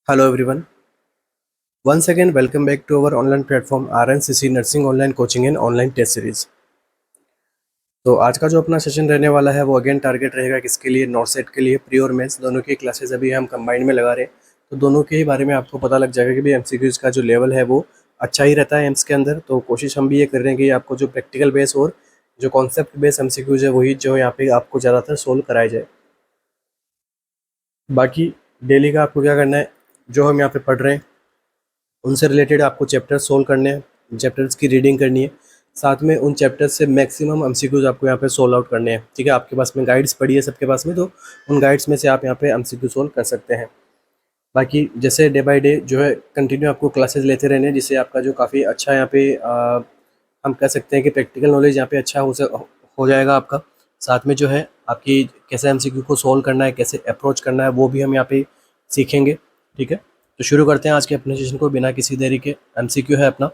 Hello everyone. Once again, welcome back to our online platform RNCC Nursing Online Coaching and Online Test Series. तो आज का जो अपना session रहने वाला है वो अगेन टारगेट रहेगा किसके लिए, नॉट सेट के लिए। प्री और मेंस दोनों की क्लासेस अभी हम कंबाइंड में लगा रहे हैं, तो दोनों के ही बारे में आपको पता लग जाएगा कि भी एमसीक्यूज़ का जो लेवल है वो अच्छा ही रहता है एम्स के अंदर। तो कोशिश हम भी ये कर रहे हैं कि आपको जो प्रैक्टिकल बेस और जो कॉन्सेप्ट बेस एमसीक्यूज़ है वही जो यहाँ पे आपको ज़्यादातर सोल्व कराया जाए। बाकी डेली का आपको क्या करना है, जो हम यहाँ पे पढ़ रहे हैं उनसे रिलेटेड आपको चैप्टर सोल्व करने हैं, चैप्टर्स की रीडिंग करनी है, साथ में उन चैप्टर्स से मैक्सिमम एमसीक्यूज आपको यहाँ पे सोल्व आउट करने हैं। ठीक है, आपके पास में गाइड्स पड़ी है सबके पास में, तो उन गाइड्स में से आप यहाँ पे एमसीक्यू सोल्व कर सकते हैं। बाकी जैसे डे बाय डे जो है कंटिन्यू आपको क्लासेस लेते रहने हैं, जिससे आपका जो काफ़ी अच्छा यहाँ पे हम कह सकते हैं कि प्रैक्टिकल नॉलेज यहाँ पे अच्छा हो जाएगा आपका। साथ में जो है आपकी कैसे एमसीक्यू को सोल्व करना है, कैसे अप्रोच करना है, वो भी हम यहाँ पे सीखेंगे। ठीक है, तो शुरू करते हैं आज के अपने सेशन को बिना किसी देरी के। एमसीक्यू है अपना,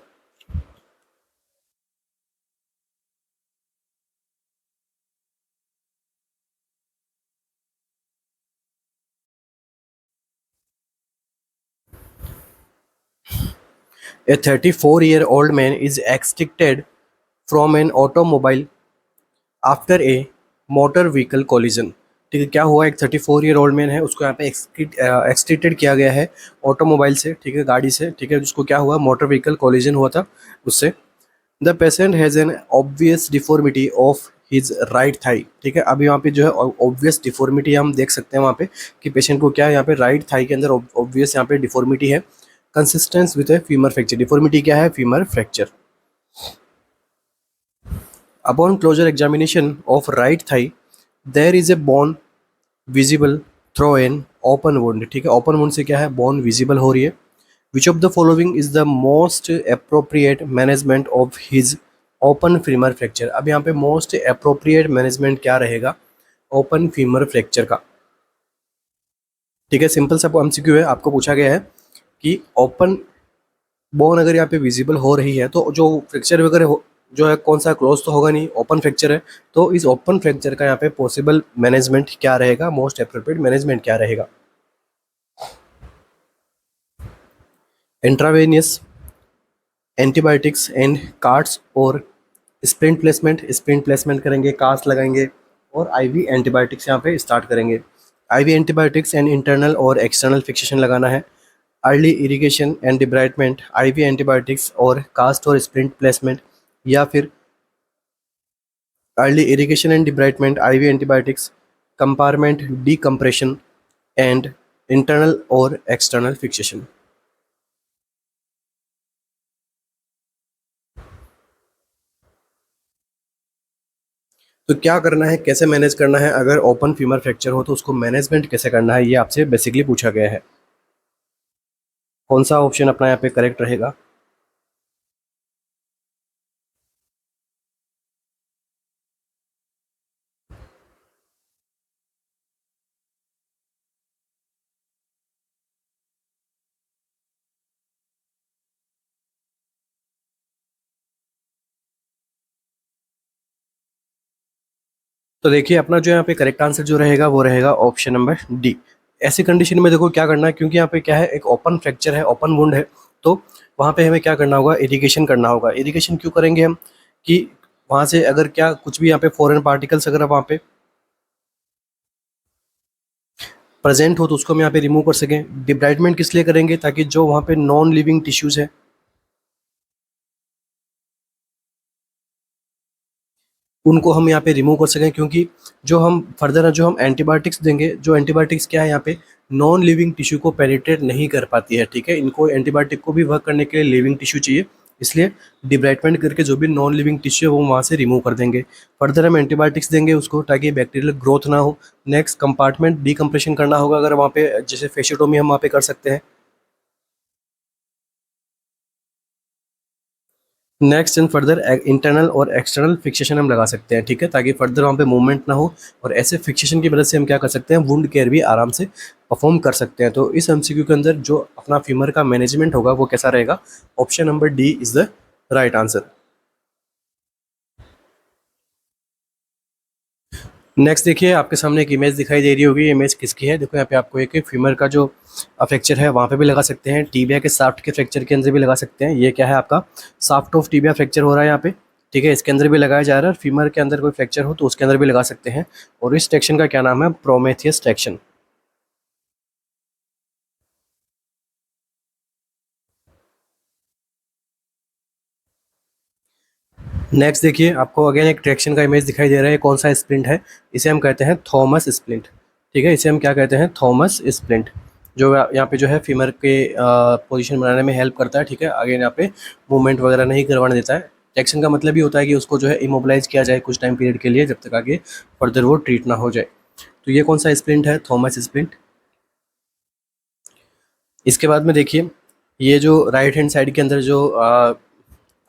A 34-year-old man is extracted from an automobile after a motor vehicle collision। ठीक है, क्या हुआ, एक 34 ईयर ओल्ड मैन है, उसको यहाँ पे एक्सट्रीटेड किया गया है ऑटोमोबाइल से। ठीक है, गाड़ी से। ठीक है, जिसको क्या हुआ, मोटर व्हीकल कोलिजन हुआ था उससे। The patient has an obvious deformity of his right thigh. ठीक है, अभी वहाँ पे जो है ऑब्वियस डिफॉर्मिटी हम देख सकते हैं वहाँ पे कि पेशेंट को क्या है, यहाँ पे राइट थाई के अंदर ऑब्वियस यहाँ पे डिफॉर्मिटी है। Consistence with a femur fracture, deformity क्या है, femur fracture. Upon closer examination of right thigh there is a bone visible through an open wound. ठीक है, ओपन वुंड से क्या है, बोन विजिबल हो रही है। विच of the following is the most appropriate management of his open femur fracture. अब यहाँ पे मोस्ट अप्रोप्रिएट मैनेजमेंट क्या रहेगा ओपन फीमर फ्रैक्चर का। ठीक है, सिंपल सा एमसीक्यू है, आपको पूछा गया है कि ओपन बोन अगर यहाँ पे विजिबल हो रही है तो जो फ्रैक्चर वगैरह जो है कौन सा, क्लोज तो होगा नहीं, ओपन फ्रैक्चर है। तो इस ओपन फ्रैक्चर का यहाँ पे पॉसिबल मैनेजमेंट क्या रहेगा, मोस्ट अप्रोप्रिएट मैनेजमेंट क्या रहेगा। इंट्रावेनियस एंटीबायोटिक्स एंड कार्ड्स और स्प्रिंट प्लेसमेंट, स्प्रिंट प्लेसमेंट करेंगे, कास्ट लगाएंगे और आईवी एंटीबायोटिक्स यहाँ पे स्टार्ट करेंगे। आईवी एंटीबायोटिक्स एंड इंटरनल और एक्सटर्नल फिक्सेशन लगाना है। Early irrigation and debridement, IV antibiotics और कास्ट और स्प्रिंट प्लेसमेंट, या फिर early irrigation and debridement, IV antibiotics, compartment decompression and internal और एक्सटर्नल फिक्सेशन। तो क्या करना है, कैसे मैनेज करना है, अगर ओपन फीमर फ्रैक्चर हो तो उसको मैनेजमेंट कैसे करना है, ये आपसे बेसिकली पूछा गया है। कौन सा ऑप्शन अपना यहाँ पे करेक्ट रहेगा। तो देखिए अपना जो यहाँ पे करेक्ट आंसर जो रहेगा वो रहेगा ऑप्शन नंबर डी। ऐसी कंडीशन में देखो क्या करना है, क्योंकि यहाँ पे क्या है, एक ओपन फ्रैक्चर है, ओपन वुंड है, तो वहाँ पे हमें क्या करना होगा, इरिगेशन करना होगा। इरिगेशन क्यों करेंगे हम, कि वहाँ से अगर क्या कुछ भी यहाँ पे फॉरेन पार्टिकल्स अगर वहाँ पे प्रेजेंट हो तो उसको हम यहाँ पे रिमूव कर सकें। डिब्राइटमेंट किस लिए करेंगे, ताकि जो वहाँ पे नॉन लिविंग टिश्यूज है उनको हम यहाँ पे रिमूव कर सकें, क्योंकि जो हम फर्दर जो हम एंटीबायोटिक्स देंगे, जो एंटीबायोटिक्स क्या है यहाँ पे नॉन लिविंग टिश्यू को पेनिट्रेट नहीं कर पाती है। ठीक है, इनको एंटीबायोटिक को भी वर्क करने के लिए लिविंग टिश्यू चाहिए, इसलिए डिब्राइटमेंट करके जो भी नॉन लिविंग टिश्यू है वो वहाँ से रिमूव कर देंगे। फर्दर हम एंटीबायोटिक्स देंगे उसको, ताकि बैक्टीरियल ग्रोथ ना हो। नेक्स्ट कंपार्टमेंट डीकम्प्रेशन करना होगा, अगर वहाँ पे जैसे फेशियोटोमी हम वहाँ पे कर सकते हैं। नेक्स्ट एंड फर्दर इंटरनल और एक्सटर्नल फिक्सेशन हम लगा सकते हैं। ठीक है, ताकि फर्दर वहाँ पे मूवमेंट ना हो, और ऐसे फिक्सेशन की मदद से हम क्या कर सकते हैं, वुंड केयर भी आराम से परफॉर्म कर सकते हैं। तो इस एमसीक्यू के अंदर जो अपना फीमर का मैनेजमेंट होगा वो कैसा रहेगा, option number D is the right answer. Next देखिए, आपके सामने एक इमेज दिखाई दे रही होगी। ये इमेज किसकी है? देखो यहाँ पे आपको एक फीमर का जो फ्रैक्चर है वहाँ पे भी लगा सकते हैं, टीबिया के साफ्ट के फ्रैक्चर के अंदर भी लगा सकते हैं। ये क्या है? आपका साफ्ट ऑफ टीबिया फ्रैक्चर हो रहा है यहाँ पे, ठीक है, इसके अंदर भी लगाया जा रहा है। फीमर के अंदर कोई फ्रैक्चर हो तो उसके अंदर भी लगा सकते हैं। और इस ट्रैक्शन का क्या नाम है? Prometheus traction. नेक्स्ट देखिए, आपको अगेन एक ट्रैक्शन का इमेज दिखाई दे रहा है। कौन सा स्प्लिंट है? इसे हम कहते हैं थॉमस स्प्लिंट, ठीक है, इसे हम क्या कहते हैं? थॉमस स्प्लिंट, जो यहाँ पे जो है फीमर के पोजीशन बनाने में हेल्प करता है, ठीक है, आगे यहाँ पे मूवमेंट वगैरह नहीं करवाने देता है। ट्रैक्शन का मतलब ही होता है कि उसको जो है इमोबिलाइज किया जाए कुछ टाइम पीरियड के लिए, जब तक आगे फर्दर वो ट्रीट ना हो जाए। तो ये कौन सा स्प्लिंट है? Thomas splint. इसके बाद में देखिए, ये जो राइट हैंड साइड के अंदर जो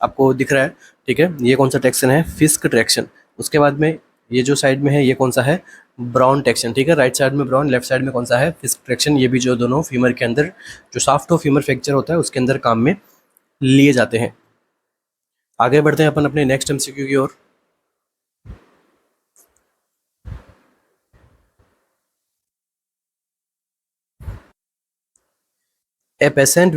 आपको दिख रहा है, ठीक है, ये कौन सा ट्रैक्शन है? फिस्क ट्रैक्शन। उसके बाद में ये जो साइड में है ये कौन सा है? ब्राउन ट्रैक्शन, ठीक है, राइट साइड में ब्राउन, लेफ्ट साइड में कौन सा है? फिस्क ट्रैक्शन। ये भी जो दोनों फीमर के अंदर जो शाफ्ट ऑफ फीमर फ्रैक्चर होता है उसके अंदर काम में लिए जाते हैं। आगे बढ़ते हैं अपन अपने नेक्स्ट एमसीक्यू की ओर। A patient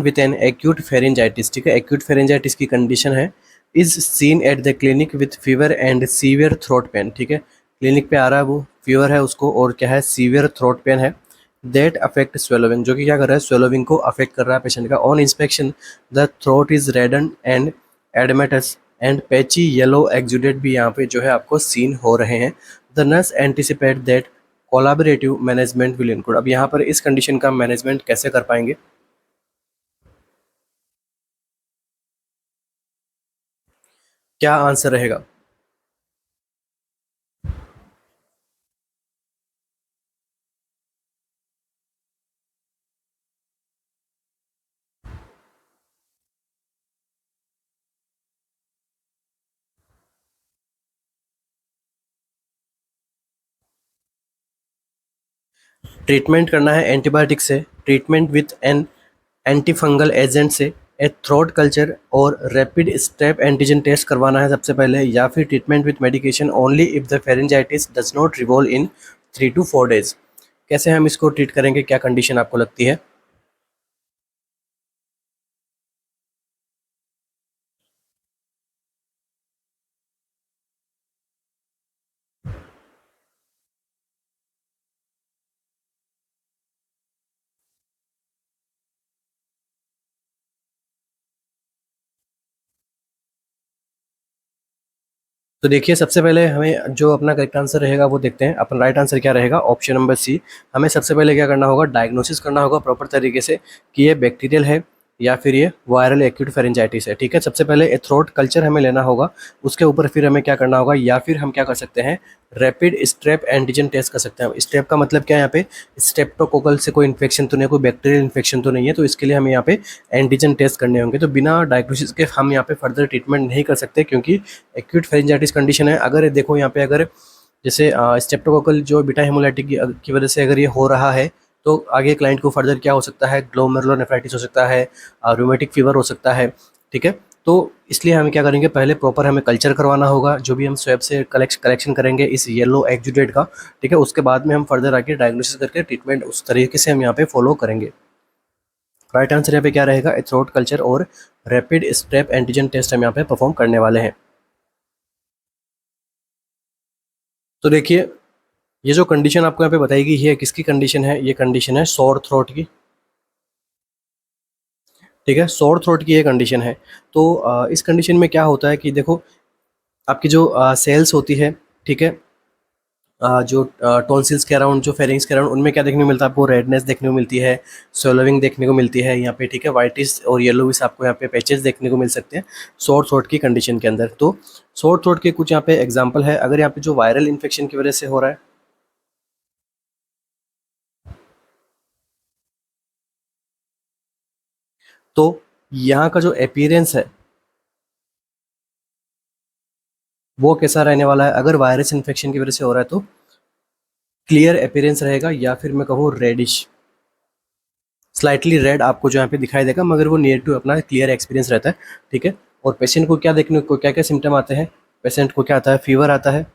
with an acute pharyngitis, ठीक है, एक्यूट फेरेंजाइटिस की कंडीशन है, is seen at the clinic with fever and severe throat pain, ठीक है, क्लिनिक पे आ रहा है, वो फीवर है उसको और क्या है? सीवियर थ्रोट पेन है। दैट अफेक्ट स्वेलोविंग, जो कि क्या कर रहा है? स्वेलोविंग को अफेक्ट कर रहा है पेशेंट का। On inspection the throat is reddened and edematous and patchy yellow exudate भी यहाँ पे जो है आपको सीन हो रहे हैं। The nurse anticipate that collaborative management will include. अब यहाँ पर इस कंडीशन का मैनेजमेंट कैसे कर पाएंगे? क्या आंसर रहेगा? ट्रीटमेंट करना है एंटीबायोटिक से, treatment with an antifungal agent से, ए थ्रोट कल्चर और रैपिड स्टेप एंटीजन टेस्ट करवाना है सबसे पहले, या फिर treatment with medication only if the pharyngitis does not revolve in 3 to 4 days। कैसे हम इसको ट्रीट करेंगे? क्या कंडीशन आपको लगती है? तो देखिए, सबसे पहले हमें जो अपना करेक्ट आंसर रहेगा वो देखते हैं। अपन राइट आंसर क्या रहेगा? Option number C. हमें सबसे पहले क्या करना होगा? डायग्नोसिस करना होगा प्रॉपर तरीके से कि ये बैक्टीरियल है या फिर ये वायरल एक्यूट फेरेंजाइटिस है, ठीक है। सबसे पहले ए थ्रोट कल्चर हमें लेना होगा, उसके ऊपर फिर हमें क्या करना होगा, या फिर हम क्या कर सकते हैं? रैपिड स्ट्रेप एंटीजन टेस्ट कर सकते हैं। स्ट्रेप का मतलब क्या है? यहाँ पे स्ट्रेप्टोकोकल से कोई इन्फेक्शन तो नहीं है, कोई बैक्टीरियल इन्फेक्शन तो नहीं है, तो इसके लिए हमें यहाँ पे एंटीजन टेस्ट करने होंगे। तो बिना डायग्नोसिस के हम यहाँ पे फर्दर ट्रीटमेंट नहीं कर सकते, क्योंकि एक्यूट फेरेंजाइटिस कंडीशन है। अगर देखो यहाँ पे अगर जैसे स्ट्रेप्टोकोकल जो बीटा हेमोलाइटिक की वजह से अगर ये हो रहा है, तो आगे क्लाइंट को फर्दर क्या हो सकता है? ग्लोमेरुलोनेफ्राइटिस हो सकता है, रूमेटिक फीवर हो सकता है, ठीक है। तो इसलिए हम क्या करेंगे? पहले प्रॉपर हमें कल्चर करवाना होगा, जो भी हम स्वैब से कलेक्शन करेंगे इस येलो एक्जुडेट का, ठीक है। उसके बाद में हम फर्दर आके डायग्नोसिस करके ट्रीटमेंट उस तरीके से हम यहाँ पे फॉलो करेंगे। राइट आंसर यहाँ पे क्या रहेगा? थ्रोट कल्चर और रैपिड स्टेप एंटीजन टेस्ट हम यहाँ पे परफॉर्म करने वाले हैं। तो देखिए, ये जो कंडीशन आपको यहाँ पे बताई गई है, किसकी कंडीशन है? ये कंडीशन है सोर थ्रोट की, ठीक है, सोर थ्रोट की ये कंडीशन है। तो इस कंडीशन में क्या होता है कि देखो, आपकी जो सेल्स होती है, ठीक है, जो टॉन्सिल्स के अराउंड, जो फेरिंग्स के अराउंड, उनमें क्या देखने को मिलता है आपको? रेडनेस देखने को मिलती है, सोलोविंग देखने को मिलती है यहाँ पे, ठीक है, वाइटिस और येलोविस आपको यहाँ पे पैचेस देखने को मिल सकते हैं सोर थ्रोट की कंडीशन के अंदर। तो सोर थ्रोट के कुछ यहाँ पे एग्जाम्पल है। अगर यहाँ पे जो वायरल इन्फेक्शन की वजह से हो रहा है, तो यहाँ का जो अपीयरेंस है वो कैसा रहने वाला है? अगर वायरस इन्फेक्शन की वजह से हो रहा है तो क्लियर अपीयरेंस रहेगा, या फिर मैं कहूँ रेडिश, स्लाइटली रेड आपको जो यहाँ पे दिखाई देगा, मगर वो नियर टू अपना क्लियर एक्सपीरियंस रहता है, ठीक है। और पेशेंट को क्या देखने को, क्या क्या सिम्टम आते हैं? पेशेंट को क्या आता है? फीवर आता है,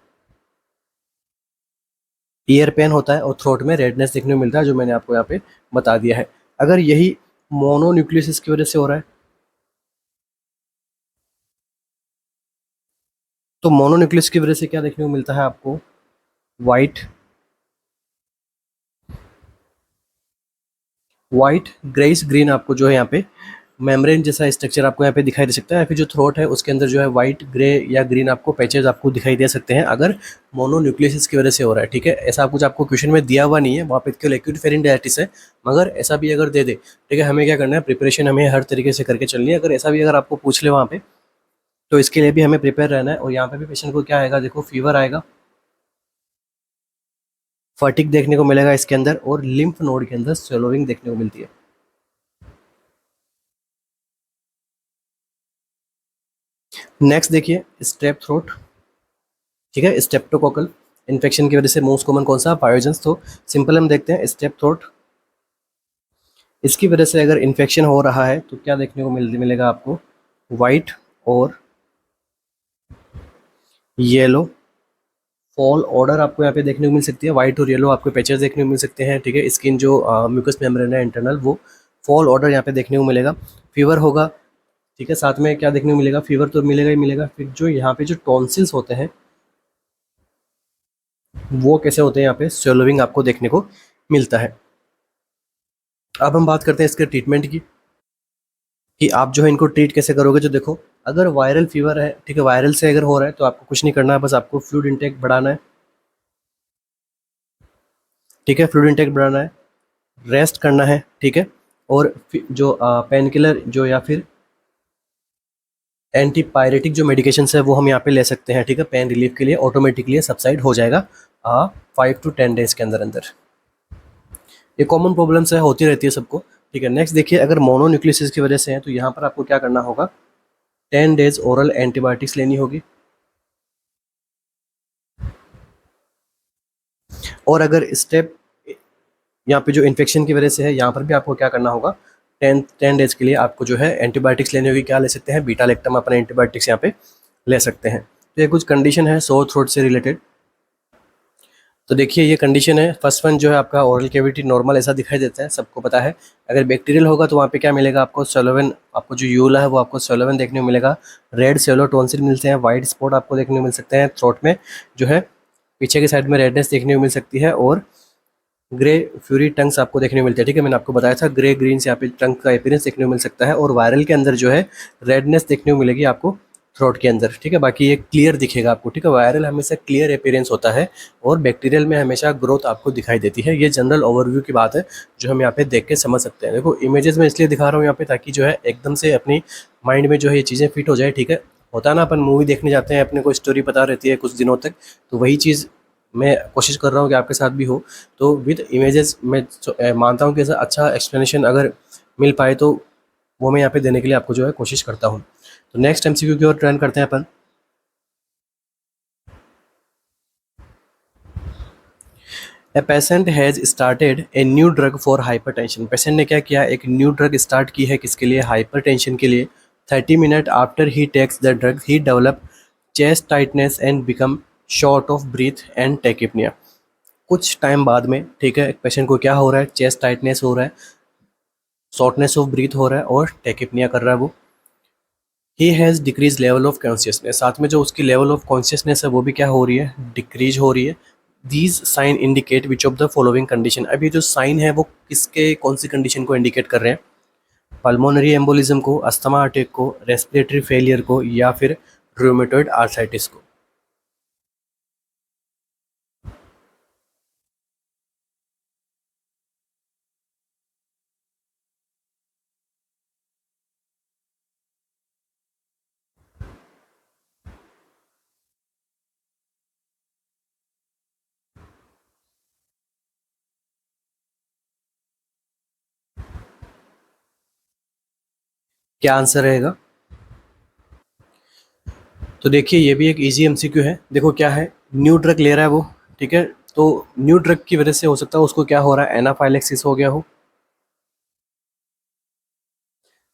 ईयर पेन होता है और थ्रोट में रेडनेस देखने को मिलता है, जो मैंने आपको यहाँ पे बता दिया है। अगर यही मोनोन्यूक्लियोसिस की वजह से हो रहा है, तो मोनोन्यूक्लियस की वजह से क्या देखने को मिलता है आपको, वाइट वाइट ग्रेइश ग्रीन आपको जो है यहाँ पे मेम्ब्रेन जैसा स्ट्रक्चर आपको यहाँ पे दिखाई दे सकता है, या फिर जो थ्रोट है उसके अंदर जो है वाइट ग्रे या ग्रीन आपको पैचेज आपको दिखाई दे सकते हैं, अगर मोनोन्यूक्लियसिस की वजह से हो रहा है। ठीक है, ऐसा कुछ आपको क्वेश्चन में दिया हुआ नहीं है, वहाँ पे केवल एक्यूट फेरिंजाइटिस है, मगर ऐसा भी अगर दे दे, ठीक है, हमें क्या करना है, प्रिपरेशन हमें हर तरीके से करके चलनी है। अगर ऐसा भी अगर आपको पूछ ले वहाँ पे, तो इसके लिए भी हमें प्रिपेयर रहना है। और यहाँ पे भी पेशेंट को क्या आएगा, देखो फीवर आएगा, फटीग देखने को मिलेगा इसके अंदर, और लिम्फ नोड के अंदर स्वेलोइंग देखने को मिलती है। नेक्स्ट देखिए स्ट्रेप थ्रोट। ठीक है, स्ट्रेप्टोकोकल इन्फेक्शन की वजह से मोस्ट कॉमन कौन सा, पायोजेंस। तो सिंपल हम देखते हैं स्ट्रेप थ्रोट, इसकी वजह से अगर इन्फेक्शन हो रहा है तो क्या देखने को मिलेगा आपको, वाइट और येलो फॉल ऑर्डर आपको यहाँ पे देखने को मिल सकती है। वाइट और येलो आपको पैचेस देखने को मिल सकते हैं। ठीक है, स्किन जो म्यूकस मेम्ब्रेन है इंटरनल, वो फॉल ऑर्डर यहाँ पे देखने को मिलेगा। फीवर होगा, ठीक है, साथ में क्या देखने को मिलेगा, फीवर तो मिलेगा ही मिलेगा। फिर जो यहाँ पे जो टॉन्सिल्स होते हैं वो कैसे होते हैं, यहाँ पे स्वेलोइंग आपको देखने को मिलता है। अब हम बात करते हैं इसके ट्रीटमेंट की, कि आप जो है इनको ट्रीट कैसे करोगे। जो देखो, अगर वायरल फीवर है, ठीक है, वायरल से अगर हो रहा है तो आपको कुछ नहीं करना है, बस आपको फ्लूइड इंटेक बढ़ाना है। ठीक है, फ्लूइड इंटेक बढ़ाना है, रेस्ट करना है। ठीक है, और जो पेन किलर जो या फिर एंटीपायरेटिक जो मेडिकेशन है वो हम यहाँ पे ले सकते हैं। ठीक है, पेन रिलीफ के लिए ऑटोमेटिकली सबसाइड हो जाएगा 5 to 10 डेज के अंदर अंदर। ये कॉमन प्रॉब्लम्स है, होती रहती है सबको। ठीक है, नेक्स्ट देखिए, अगर मोनोन्यूक्लियोसिस की वजह से है तो यहाँ पर आपको क्या करना होगा, 10 डेज ओरल एंटीबायोटिक्स लेनी होगी। और अगर स्टेप यहाँ पे जो इन्फेक्शन की वजह से है, यहाँ पर भी आपको क्या करना होगा, 10 डेज के लिए आपको जो है एंटीबायोटिक्स लेनी होगी। क्या ले सकते हैं, बीटा लैक्टम अपने एंटीबायोटिक्स यहाँ पे ले सकते हैं। तो ये कुछ कंडीशन है सोर थ्रोट से रिलेटेड। तो देखिए ये कंडीशन है, फर्स्ट वन जो है आपका ओरल कैविटी नॉर्मल ऐसा दिखाई देता है, सबको पता है। अगर बैक्टीरियल होगा तो वहाँ पे क्या मिलेगा आपको, सेलोवन, आपको जो यूला है वो आपको सेलोवन देखने को मिलेगा। रेड सेलो टॉन्सिल मिलते हैं, वाइट स्पॉट आपको देखने को मिल सकते हैं थ्रोट में, जो है पीछे की साइड में रेडनेस देखने को मिल सकती है, और ग्रे फ्यूरी टंग्स आपको देखने को मिलते हैं। ठीक है, मैंने आपको बताया था ग्रे ग्रीन से यहाँ पे टंग का अपीयरेंस देखने को मिल सकता है, और वायरल के अंदर जो है रेडनेस देखने को मिलेगी आपको थ्रोट के अंदर। ठीक है, बाकी ये क्लियर दिखेगा आपको। ठीक है, वायरल हमेशा क्लियर अपीयरेंस होता है, और बैक्टीरियल में हमेशा ग्रोथ आपको दिखाई देती है। ये जनरल ओवरव्यू की बात है जो हम यहाँ पे देख के समझ सकते हैं। देखो इमेजेस में इसलिए दिखा रहा हूँ यहाँ पे, ताकि जो है एकदम से अपनी माइंड में जो है ये चीज़ें फिट हो जाए। ठीक है, होता है ना, अपन मूवी देखने जाते हैं, अपने को स्टोरी पता रहती है कुछ दिनों तक, तो वही चीज़ मैं कोशिश कर रहा हूँ कि आपके साथ भी हो। तो विद इमेजेस मैं मानता हूँ कि ऐसा अच्छा एक्सप्लेनेशन अगर मिल पाए तो वो मैं यहाँ पे देने के लिए आपको जो है कोशिश करता हूँ। तो नेक्स्ट एमसीक्यू की ओर टर्न करते हैं अपन। A patient has started a new drug for hypertension. Patient ने क्या किया, एक न्यू ड्रग स्टार्ट की है, किसके लिए, हाइपरटेंशन के लिए। 30 minute after he takes the drug he develop chest tightness and become short of breath and tachypnoea. कुछ टाइम बाद में, ठीक है, एक पेशेंट को क्या हो रहा है, चेस्ट टाइटनेस हो रहा है, शॉर्टनेस ऑफ ब्रीथ हो रहा है, और टेकिपनिया कर रहा है वो। He has decrease level of consciousness, साथ में जो उसकी लेवल ऑफ कॉन्शियसनेस है वो भी क्या हो रही है, डिक्रीज हो रही है। These sign indicate which of the following condition. अब ये जो साइन है वो किसके, कौन सी कंडीशन को इंडिकेट कर रहे हैं, पल्मोनरी एम्बोलिज्म को, अस्थमा अटैक को, रेस्पिरेटरी फेलियर को, या फिर रूमेटॉइड आर्थराइटिस को। क्या आंसर रहेगा। तो देखिए ये भी एक इजी एमसीक्यू है। देखो क्या है, न्यू ड्रग ले रहा है वो, ठीक है, तो न्यू ड्रग की वजह से हो सकता है उसको क्या हो रहा है, एनाफाइलेक्सिस हो गया हो।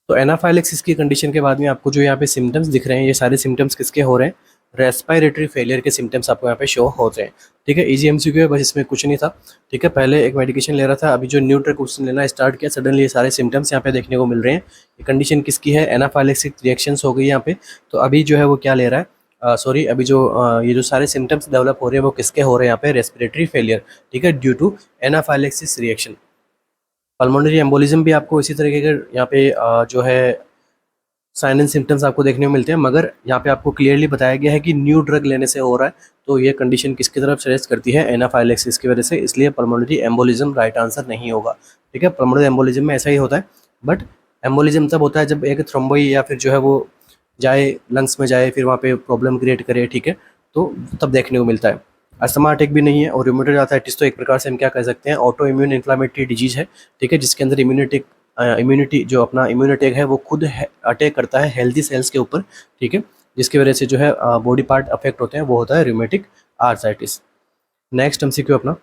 तो एनाफाइलेक्सिस की कंडीशन के बाद में आपको जो यहाँ पे सिम्टम्स दिख रहे हैं, ये सारे सिम्टम्स किसके हो रहे हैं, रेस्पिरेटरी फेलियर के सिम्टम्स आपको यहाँ पे शो होते हैं। ठीक है, इजी एमसीक्यू है, बस इसमें कुछ नहीं था। ठीक है, पहले एक मेडिकेशन ले रहा था, अभी जो न्यू ड्रग क्वेश्चन लेना स्टार्ट किया, सडनली ये सारे सिम्टम्स यहाँ पे देखने को मिल रहे हैं। ये कंडीशन किसकी है? एनाफाइलेक्सिक रिएक्शंस हो गई यहाँ पे। तो अभी जो है वो क्या ले रहा है, सॉरी, अभी जो ये जो सारे सिम्टम्स डेवलप हो रहे हैं वो किसके हो रहे हैं यहाँ पे? Respiratory failure. ठीक है, due to anaphylaxis reaction. Pulmonary embolism भी आपको इसी तरीके के यहाँ पे जो है साइन एंड सिम्टम्स आपको देखने को मिलते हैं, मगर यहाँ पे आपको क्लियरली बताया गया है कि न्यू ड्रग लेने से हो रहा है। तो ये कंडीशन किसकी तरफ सजेस्ट करती है? एनाफाइलेक्सिस की वजह से, इसलिए पल्मोनरी एम्बोलिज्म राइट आंसर नहीं होगा। ठीक है, पल्मोनरी एम्बोलिज्म में ऐसा ही होता है, बट एम्बोलिज्म तब होता है जब एक थ्रोम्बोई या फिर जो है वो जाए लंग्स में जाए, फिर वहाँ पे प्रॉब्लम क्रिएट करे। ठीक है, तो तब देखने को मिलता है। अस्थमा अटैक भी नहीं है, और रूमेटॉइड आर्थराइटिस तो एक प्रकार से हम क्या कह सकते हैं? ऑटो इम्यून इन्फ्लामेटरी डिजीज है। ठीक है, जिसके अंदर इम्यूनिटी जो अपना इम्यून अटैक है वो खुद अटैक करता है हेल्दी सेल्स के ऊपर। ठीक है, जिसकी वजह से जो है बॉडी पार्ट अफेक्ट होते हैं, वो होता है रूमेटिक आर्थराइटिस। नेक्स्ट एमसीक्यू अपना,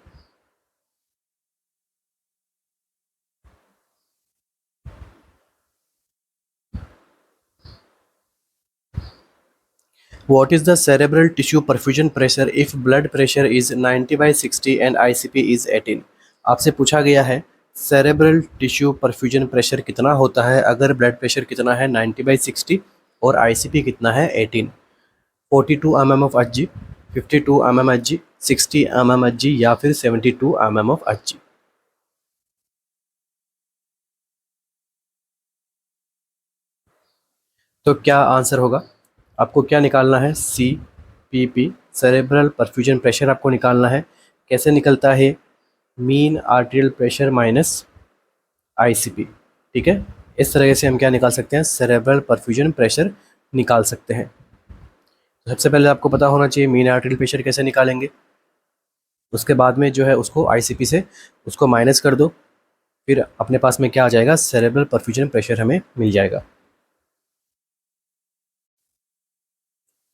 what is the cerebral tissue perfusion pressure if blood pressure is 90/60 and ICP is 18? आपसे पूछा गया है सेरेब्रल टिश्यू परफ्यूजन प्रेशर कितना होता है अगर ब्लड प्रेशर कितना है 90/60 और ICP कितना है 18। 42 mm of Hg, 52 mm Hg, 60 mm Hg या फिर 72 mm of Hg। तो क्या आंसर होगा? आपको क्या निकालना है? CPP, सेरेब्रल परफ्यूजन प्रेशर आपको निकालना है। कैसे निकलता है? Mean arterial pressure minus ICP। ठीक है, इस तरह से हम क्या निकाल सकते हैं? सेरेब्रल परफ्यूजन प्रेशर निकाल सकते हैं। तो सबसे पहले आपको पता होना चाहिए मीन आर्टेरियल प्रेशर कैसे निकालेंगे। उसके बाद में जो है उसको ICP से उसको माइनस कर दो, फिर अपने पास में क्या आ जाएगा? सेरेब्रल परफ्यूजन प्रेशर हमें मिल जाएगा।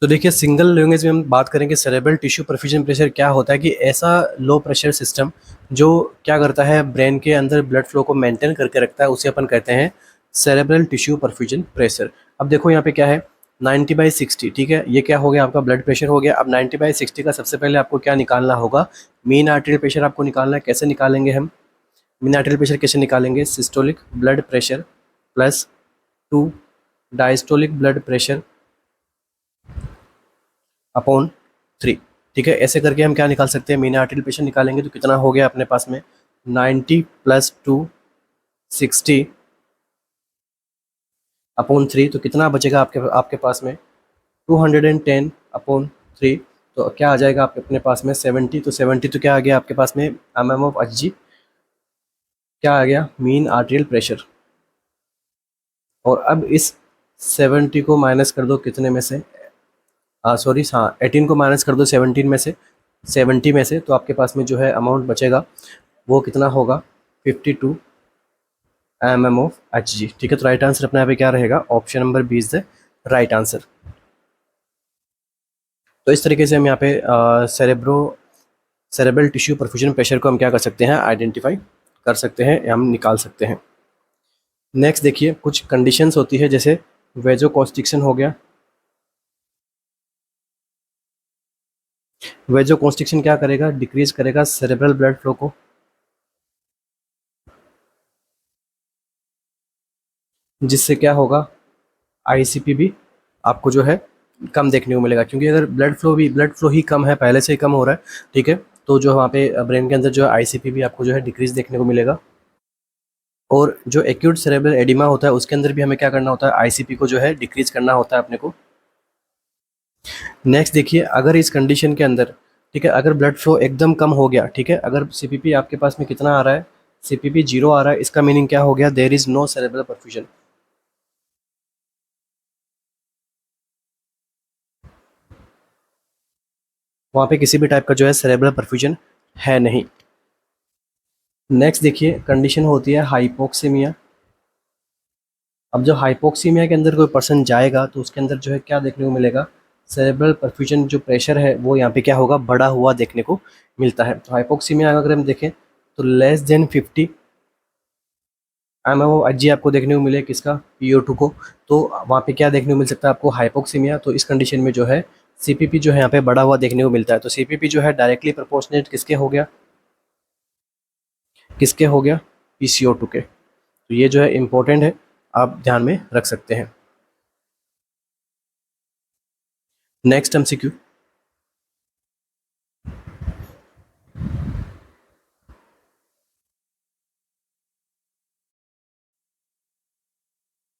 तो देखिए, सिंगल लैंग्वेज में हम बात करेंगे सेरेब्रल टिश्यू परफ्यूजन प्रेशर क्या होता है कि ऐसा लो प्रेशर सिस्टम जो क्या करता है ब्रेन के अंदर ब्लड फ्लो को मेंटेन करके रखता है, उसे अपन कहते हैं सेरेब्रल टिश्यू परफ्यूजन प्रेशर। अब देखो यहाँ पे क्या है? 90/60। ठीक है, ये क्या हो गया? आपका ब्लड प्रेशर हो गया। अब 90/60 का सबसे पहले आपको क्या निकालना होगा? मीन आर्टेरियल प्रेशर आपको निकालना है। कैसे निकालेंगे हम मीन आर्टेरियल प्रेशर? कैसे निकालेंगे? Systolic blood pressure plus 2 diastolic blood pressure upon 3। ठीक है, ऐसे करके हम क्या निकाल सकते हैं? मीन आर्टेरियल प्रेशर निकालेंगे तो कितना हो गया अपने पास में? 90 + 2 60 अपॉन 3। तो कितना बचेगा आपके आपके पास में? 210 अपॉन 3। तो क्या आ जाएगा आपके अपने पास में? 70। तो 70 तो क्या आ गया आपके पास में? mm of Hg। क्या आ गया? Mean arterial pressure. और अब इस 70 को माइनस कर दो कितने में से? सॉरी, हाँ, 18 को माइनस कर दो 17 में से, 70 में से, तो आपके पास में जो है अमाउंट बचेगा वो कितना होगा? 52 mm of Hg। ठीक है, तो राइट आंसर अपने यहाँ पे क्या रहेगा? Option number B is the right answer. तो इस तरीके से हम यहाँ पे सेरेब्रल टिश्यू परफ्यूजन प्रेशर को हम क्या कर सकते हैं? आइडेंटिफाई कर सकते हैं, हम निकाल सकते हैं। नेक्स्ट देखिए, कुछ कंडीशंस होती है जैसे वेजोकॉन्स्ट्रिक्शन हो गया। वेजोकॉन्स्ट्रिक्शन क्या करेगा? डिक्रीज करेगा सेरेब्रल ब्लड फ्लो को। जिससे क्या होगा? ICP भी आपको जो है कम देखने को मिलेगा, क्योंकि अगर ब्लड फ्लो ही कम है, पहले से ही कम हो रहा है। ठीक है, तो जो वहाँ पे ब्रेन के अंदर जो है ICP भी आपको जो है डिक्रीज देखने को मिलेगा। और जो एक्यूट सेरेब्रल एडिमा होता है उसके अंदर भी हमें क्या करना होता है? ICP को जो है डिक्रीज करना होता है अपने को। नेक्स्ट देखिए, अगर इस कंडीशन के अंदर, ठीक है, अगर ब्लड फ्लो एकदम कम हो गया, ठीक है, अगर CPP आपके पास में कितना आ रहा है? CPP 0 आ रहा है, इसका मीनिंग क्या हो गया? There is no cerebral perfusion. वहाँ पे किसी भी टाइप का जो है सेरेब्रल परफ्यूजन है नहीं। नेक्स्ट देखिए, कंडीशन होती है हाइपोक्सीमिया। अब जो हाइपोक्सीमिया के अंदर कोई पर्सन जाएगा तो उसके अंदर जो है क्या देखने को मिलेगा? सेरेब्रल परफ्यूजन जो प्रेशर है वो यहाँ पे क्या होगा? बढ़ा हुआ देखने को मिलता है। तो हाइपोक्सीमिया अगर हम देखें तो लेस देन 50 MMOHg आपको देखने को मिले, किसका? PO2 को। तो वहाँ पे क्या देखने को मिल सकता है आपको? हाइपोक्सीमिया। तो इस कंडीशन में जो है सीपीपी जो है यहाँ पे बढ़ा हुआ देखने को मिलता है। तो सीपीपी जो है डायरेक्टली प्रोपोर्शनेट किसके हो गया, किसके हो गया, पीसीओ2 के। तो ये जो है इम्पोर्टेंट है, आप ध्यान में रख सकते हैं। नेक्स्ट एमसीक्यू,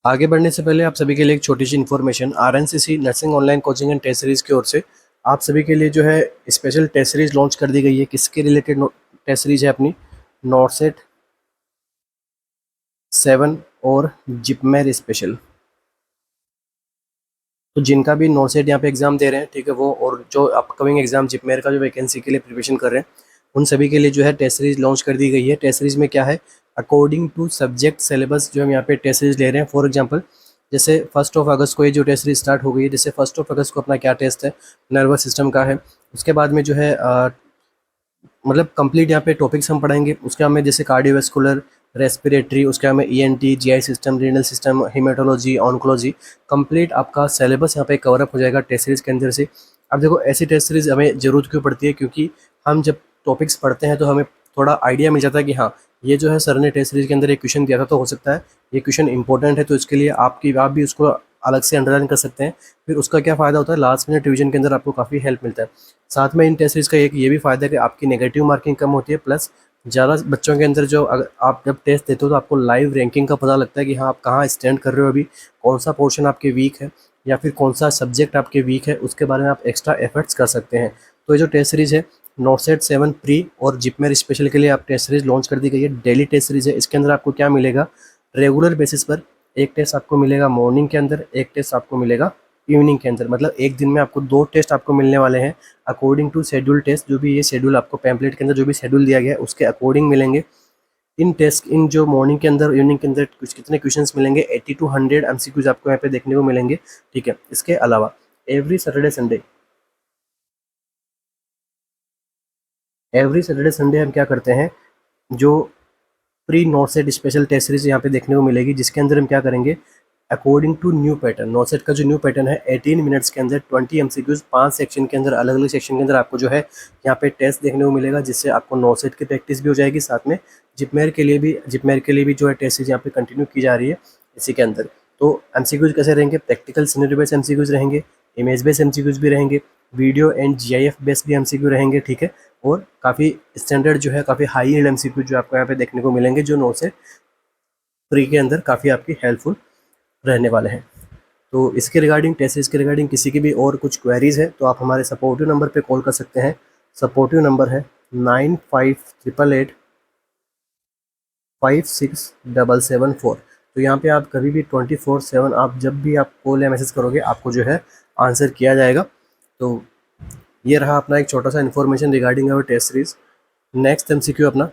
आगे बढ़ने से पहले आप सभी के लिए एक छोटी सी information, RNCC nursing online coaching and test series की ओर से आप सभी के लिए जो है स्पेशल टेस्ट सीरीज लॉन्च कर दी गई है। किसके रिलेटेड टेस्ट सीरीज है अपनी, नॉर्सेट 7 और जिपमेर स्पेशल। तो जिनका भी नॉर्सेट यहाँ पे एग्जाम दे रहे हैं, ठीक है, वो और जो अपकमिंग एग्जाम जिपमेर का जो वैकेंसी के लिए प्रिपरेशन कर रहे हैं, उन सभी के लिए जो है टेस्ट सीरीज लॉन्च कर दी गई है। टेस्ट सीरीज में क्या है, अकॉर्डिंग टू सब्जेक्ट सिलेबस जो हम यहाँ पे टेस्ट सीरीज ले रहे हैं। फॉर एग्जांपल जैसे 1 अगस्त को ये जो टेस्ट सीरीज स्टार्ट हो गई है, जैसे 1 अगस्त को अपना क्या टेस्ट है, नर्वस सिस्टम का है। उसके बाद में जो है मतलब कंप्लीट यहाँ पे टॉपिक्स हम पढ़ाएंगे। उसके हमें जैसे कार्डियोवैस्कुलर, रेस्पिरेटरी, उसके हमें ENT, GI system, renal system, haematology, oncology, complete आपका सिलेबस यहाँ पे कवर अप हो जाएगा टेस्ट सीरीज के अंदर से। अब देखो ऐसी टेस्ट सीरीज हमें ज़रूरत क्यों पड़ती है, क्योंकि हम जब टॉपिक्स पढ़ते हैं तो हमें थोड़ा आइडिया मिल जाता है कि हाँ ये जो है सर ने टेस्ट सीरीज के अंदर एक क्वेश्चन दिया था, तो हो सकता है ये क्वेश्चन इंपॉर्टेंट है, तो इसके लिए आप भी उसको अलग से अंडरलाइन कर सकते हैं। फिर उसका क्या फ़ायदा होता है, लास्ट मिनट रिवीजन के अंदर आपको काफ़ी हेल्प मिलता है। साथ में इन टेस्ट सीरीज का एक ये भी फ़ायदा है कि आपकी नेगेटिव मार्किंग कम होती है, प्लस ज़्यादा बच्चों के अंदर जो अगर आप जब टेस्ट देते हो तो आपको लाइव रैंकिंग का पता लगता है कि हाँ आप कहाँ स्टैंड कर रहे हो, अभी कौन सा पोर्शन आपके वीक है या फिर कौन सा सब्जेक्ट आपके वीक है, उसके बारे में आप एक्स्ट्रा एफर्ट्स कर सकते हैं। तो ये जो टेस्ट सीरीज़ है नॉर्सेट 7 प्री और जिपमेर स्पेशल के लिए आप टेस्ट सीरीज लॉन्च कर दी गई है। डेली टेस्ट सीरीज है, इसके अंदर आपको क्या मिलेगा, रेगुलर बेसिस पर एक टेस्ट आपको मिलेगा मॉर्निंग के अंदर, एक टेस्ट आपको मिलेगा इवनिंग के अंदर। मतलब एक दिन में आपको 2 टेस्ट आपको मिलने वाले हैं अकॉर्डिंग टू शेड्यूल टेस्ट। जो भी ये शेड्यूल आपको पैम्पलेट के अंदर जो भी शेड्यूल दिया गया है उसके अकॉर्डिंग मिलेंगे। इन टेस्ट, इन जो मॉर्निंग के अंदर इवनिंग के अंदर कुछ कितने क्वेश्चंस मिलेंगे, 80 to 100 एमसीक्यूज आपको यहाँ पे देखने को मिलेंगे। ठीक है, इसके अलावा एवरी सैटरडे संडे हम क्या करते हैं, जो pre NORCET special test series यहाँ पे देखने को मिलेगी, जिसके अंदर हम क्या करेंगे, according to new pattern, NORCET का जो न्यू पैटर्न है 18 मिनट्स के अंदर 20 एमसीक्यूज 5 सेक्शन के अंदर, अलग अलग सेक्शन के अंदर आपको जो है यहाँ पे टेस्ट देखने को मिलेगा, जिससे आपको नॉर्सेट की प्रैक्टिस भी हो जाएगी। साथ में जिपमेर के लिए भी जो है टेस्ट सीरीज यहाँ पे कंटिन्यू की जा रही है इसी के अंदर। तो एमसीक्यूज कैसे रहेंगे, प्रैक्टिकल सिनेरियो बेस्ड एमसीक्यूज रहेंगे, इमेज बेस्ड एमसीक्यूज भी रहेंगे, वीडियो एंड जीआईएफ बेस्ड भी एमसीक्यू रहेंगे। ठीक है, और काफ़ी स्टैंडर्ड जो है काफ़ी हाई एंड एमसीक्यू जो आपको यहाँ पे देखने को मिलेंगे, जो नॉर्सेट प्री के अंदर काफ़ी आपकी हेल्पफुल रहने वाले हैं। तो इसके रिगार्डिंग, टेस्ट सीरीज के रिगार्डिंग किसी की भी और कुछ क्वेरीज है तो आप हमारे सपोर्टिव नंबर पे कॉल कर सकते हैं। सपोर्टिव नंबर है 9588567774। तो यहाँ पे आप कभी भी 24/7 आप जब भी आप कॉल या मैसेज करोगे आपको जो है आंसर किया जाएगा। तो ये रहा अपना एक छोटा सा इन्फॉर्मेशन रिगार्डिंग अवर टेस्ट सीरीज। नेक्स्ट एमसीक्यू अपना,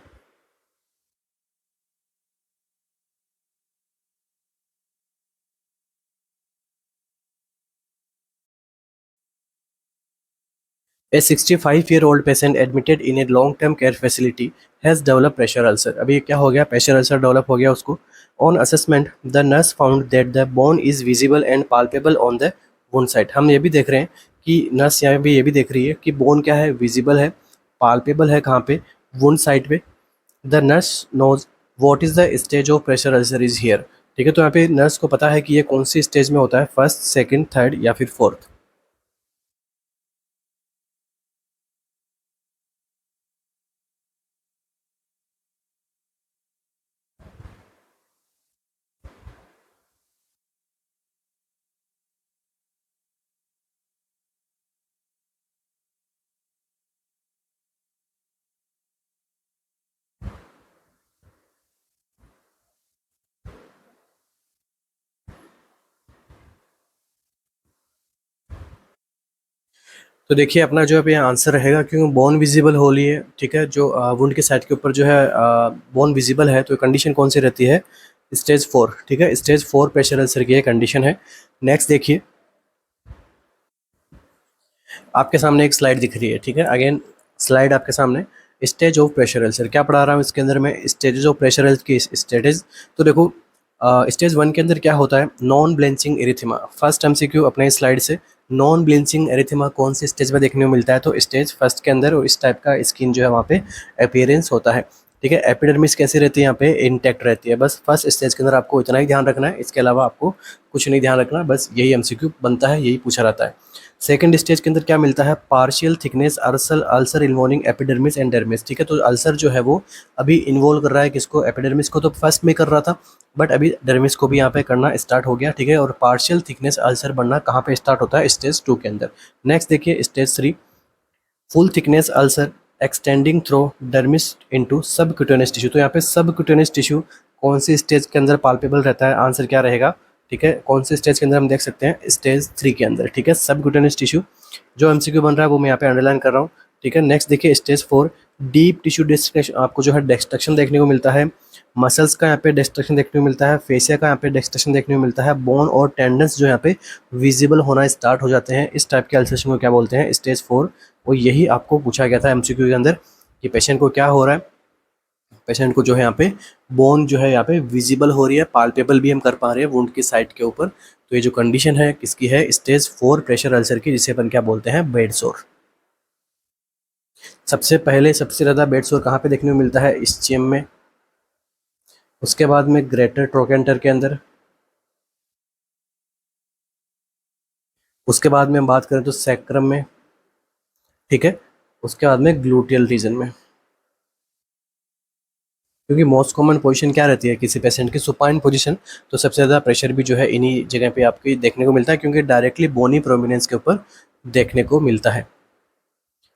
A 65-year-old patient admitted in a long-term care facility has developed pressure ulcer। अभी क्या हो गया, प्रेशर अल्सर डेवलप हो गया उसको। On assessment, the nurse found that the bone is visible and palpable on the wound site। हम ये भी देख रहे हैं कि नर्स यहाँ पे ये भी देख रही है कि बोन क्या है, विजिबल है, पाल्पेबल है, कहाँ पे, वुंड साइट पे। The nurse knows what is the stage of pressure ulcer is here. ठीक है, तो यहाँ पे नर्स को पता है कि ये कौन सी स्टेज में होता है, फर्स्ट, सेकंड, थर्ड या फिर फोर्थ। तो देखिए अपना जो है यहाँ आंसर रहेगा, क्योंकि बोन विजिबल हो रही है। ठीक है, जो वुंड के साइड के ऊपर जो है बोन विजिबल है, तो कंडीशन कौन सी रहती है, स्टेज 4। ठीक है, स्टेज 4 प्रेशर अल्सर की कंडीशन है। नेक्स्ट देखिए, आपके सामने एक स्लाइड दिख रही है। ठीक है, अगेन स्लाइड आपके सामने, स्टेज ऑफ प्रेशर अल्सर क्या पढ़ा रहा हूँ इसके अंदर में, स्टेजेस ऑफ प्रेशर अल्सर की स्टेजेस। तो देखो स्टेज वन के अंदर क्या होता है, non bleaching erythema. First MCQ अपने स्लाइड से, नॉन ब्लीचिंग एरिथेमा कौन सी स्टेज में देखने को मिलता है, तो स्टेज फर्स्ट के अंदर, और इस टाइप का स्किन जो है वहाँ पे अपीयरेंस होता है। ठीक है, एपिडर्मिस कैसी रहती है, यहाँ पे इंटैक्ट रहती है। बस फर्स्ट स्टेज के अंदर आपको इतना ही ध्यान रखना है, इसके अलावा आपको कुछ नहीं ध्यान रखना, बस यही एमसीक्यू बनता है, यही पूछा रहता है। सेकंड स्टेज के अंदर क्या मिलता है, partial thickness ulcer, ulcer involving epidermis and dermis. ठीक है, तो अल्सर जो है वो अभी इन्वॉल्व कर रहा है किसको, एपिडर्मिस को, तो फर्स्ट में कर रहा था, बट अभी डर्मिस को भी यहाँ पे करना स्टार्ट हो गया। ठीक है, और पार्शियल थिकनेस अल्सर बनना कहाँ पे स्टार्ट होता है, स्टेज टू के अंदर। नेक्स्ट देखिए stage three, full thickness ulcer extending through dermis into subcutaneous tissue. तो यहाँ पे सबक्यूटेनियस टिश्यू कौन सी स्टेज के अंदर पाल्पेबल रहता है, आंसर क्या रहेगा। ठीक है, कौन से स्टेज के अंदर हम देख सकते हैं, स्टेज थ्री के अंदर। ठीक है, सबक्यूटेनियस टिश्यू जो एमसीक्यू बन रहा है वो मैं यहाँ पे अंडरलाइन कर रहा हूँ। ठीक है, नेक्स्ट देखिए stage four, deep tissue destruction, आपको जो है डिस्ट्रक्शन देखने को मिलता है, मसल्स का यहाँ पे डिस्ट्रक्शन देखने को मिलता है, फेसिया का यहाँ पे डिस्ट्रक्शन देखने को मिलता है, बोन और टेंडन्स जो यहाँ पे विजिबल होना स्टार्ट हो जाते हैं। इस टाइप के अल्सरेशन को क्या बोलते हैं, स्टेज फोर। और यही आपको पूछा गया था एमसीक्यू के अंदर कि पेशेंट को क्या हो रहा है, पेशेंट को जो है यहाँ पे बोन जो है यहाँ पे विजिबल हो रही है, पाल्पेबल भी हम कर पा रहे हैं वुंड की साइड के ऊपर। तो ये जो कंडीशन है किसकी है, स्टेज फोर प्रेशर अल्सर की, जिसे अपन क्या बोलते हैं, बेड सोर। सबसे पहले सबसे ज़्यादा बेड सोर कहाँ पे देखने को मिलता है, इस्चियम में, उसके बाद में ग्रेटर ट्रोकेंटर के अंदर, उसके बाद में हम बात करें तो सैक्रम में। ठीक है, उसके बाद में ग्लूटियल रीजन में, क्योंकि मोस्ट कॉमन पोजीशन क्या रहती है किसी पेशेंट की, सुपाइन पोजीशन। तो सबसे ज़्यादा प्रेशर भी जो है इन्हीं जगह पे आपको देखने को मिलता है, क्योंकि डायरेक्टली बोनी प्रोमिनेंस के ऊपर देखने को मिलता है।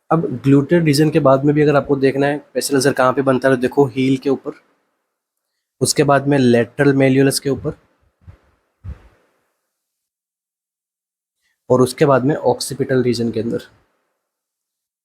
अब ग्लूटेड रीजन के बाद में भी अगर आपको देखना है प्रेशर अल्सर कहाँ पे बनता है, तो देखो हील के ऊपर, उसके बाद में लेटरल मेल्यूलस के ऊपर, और उसके बाद में ऑक्सीपिटल रीजन के अंदर।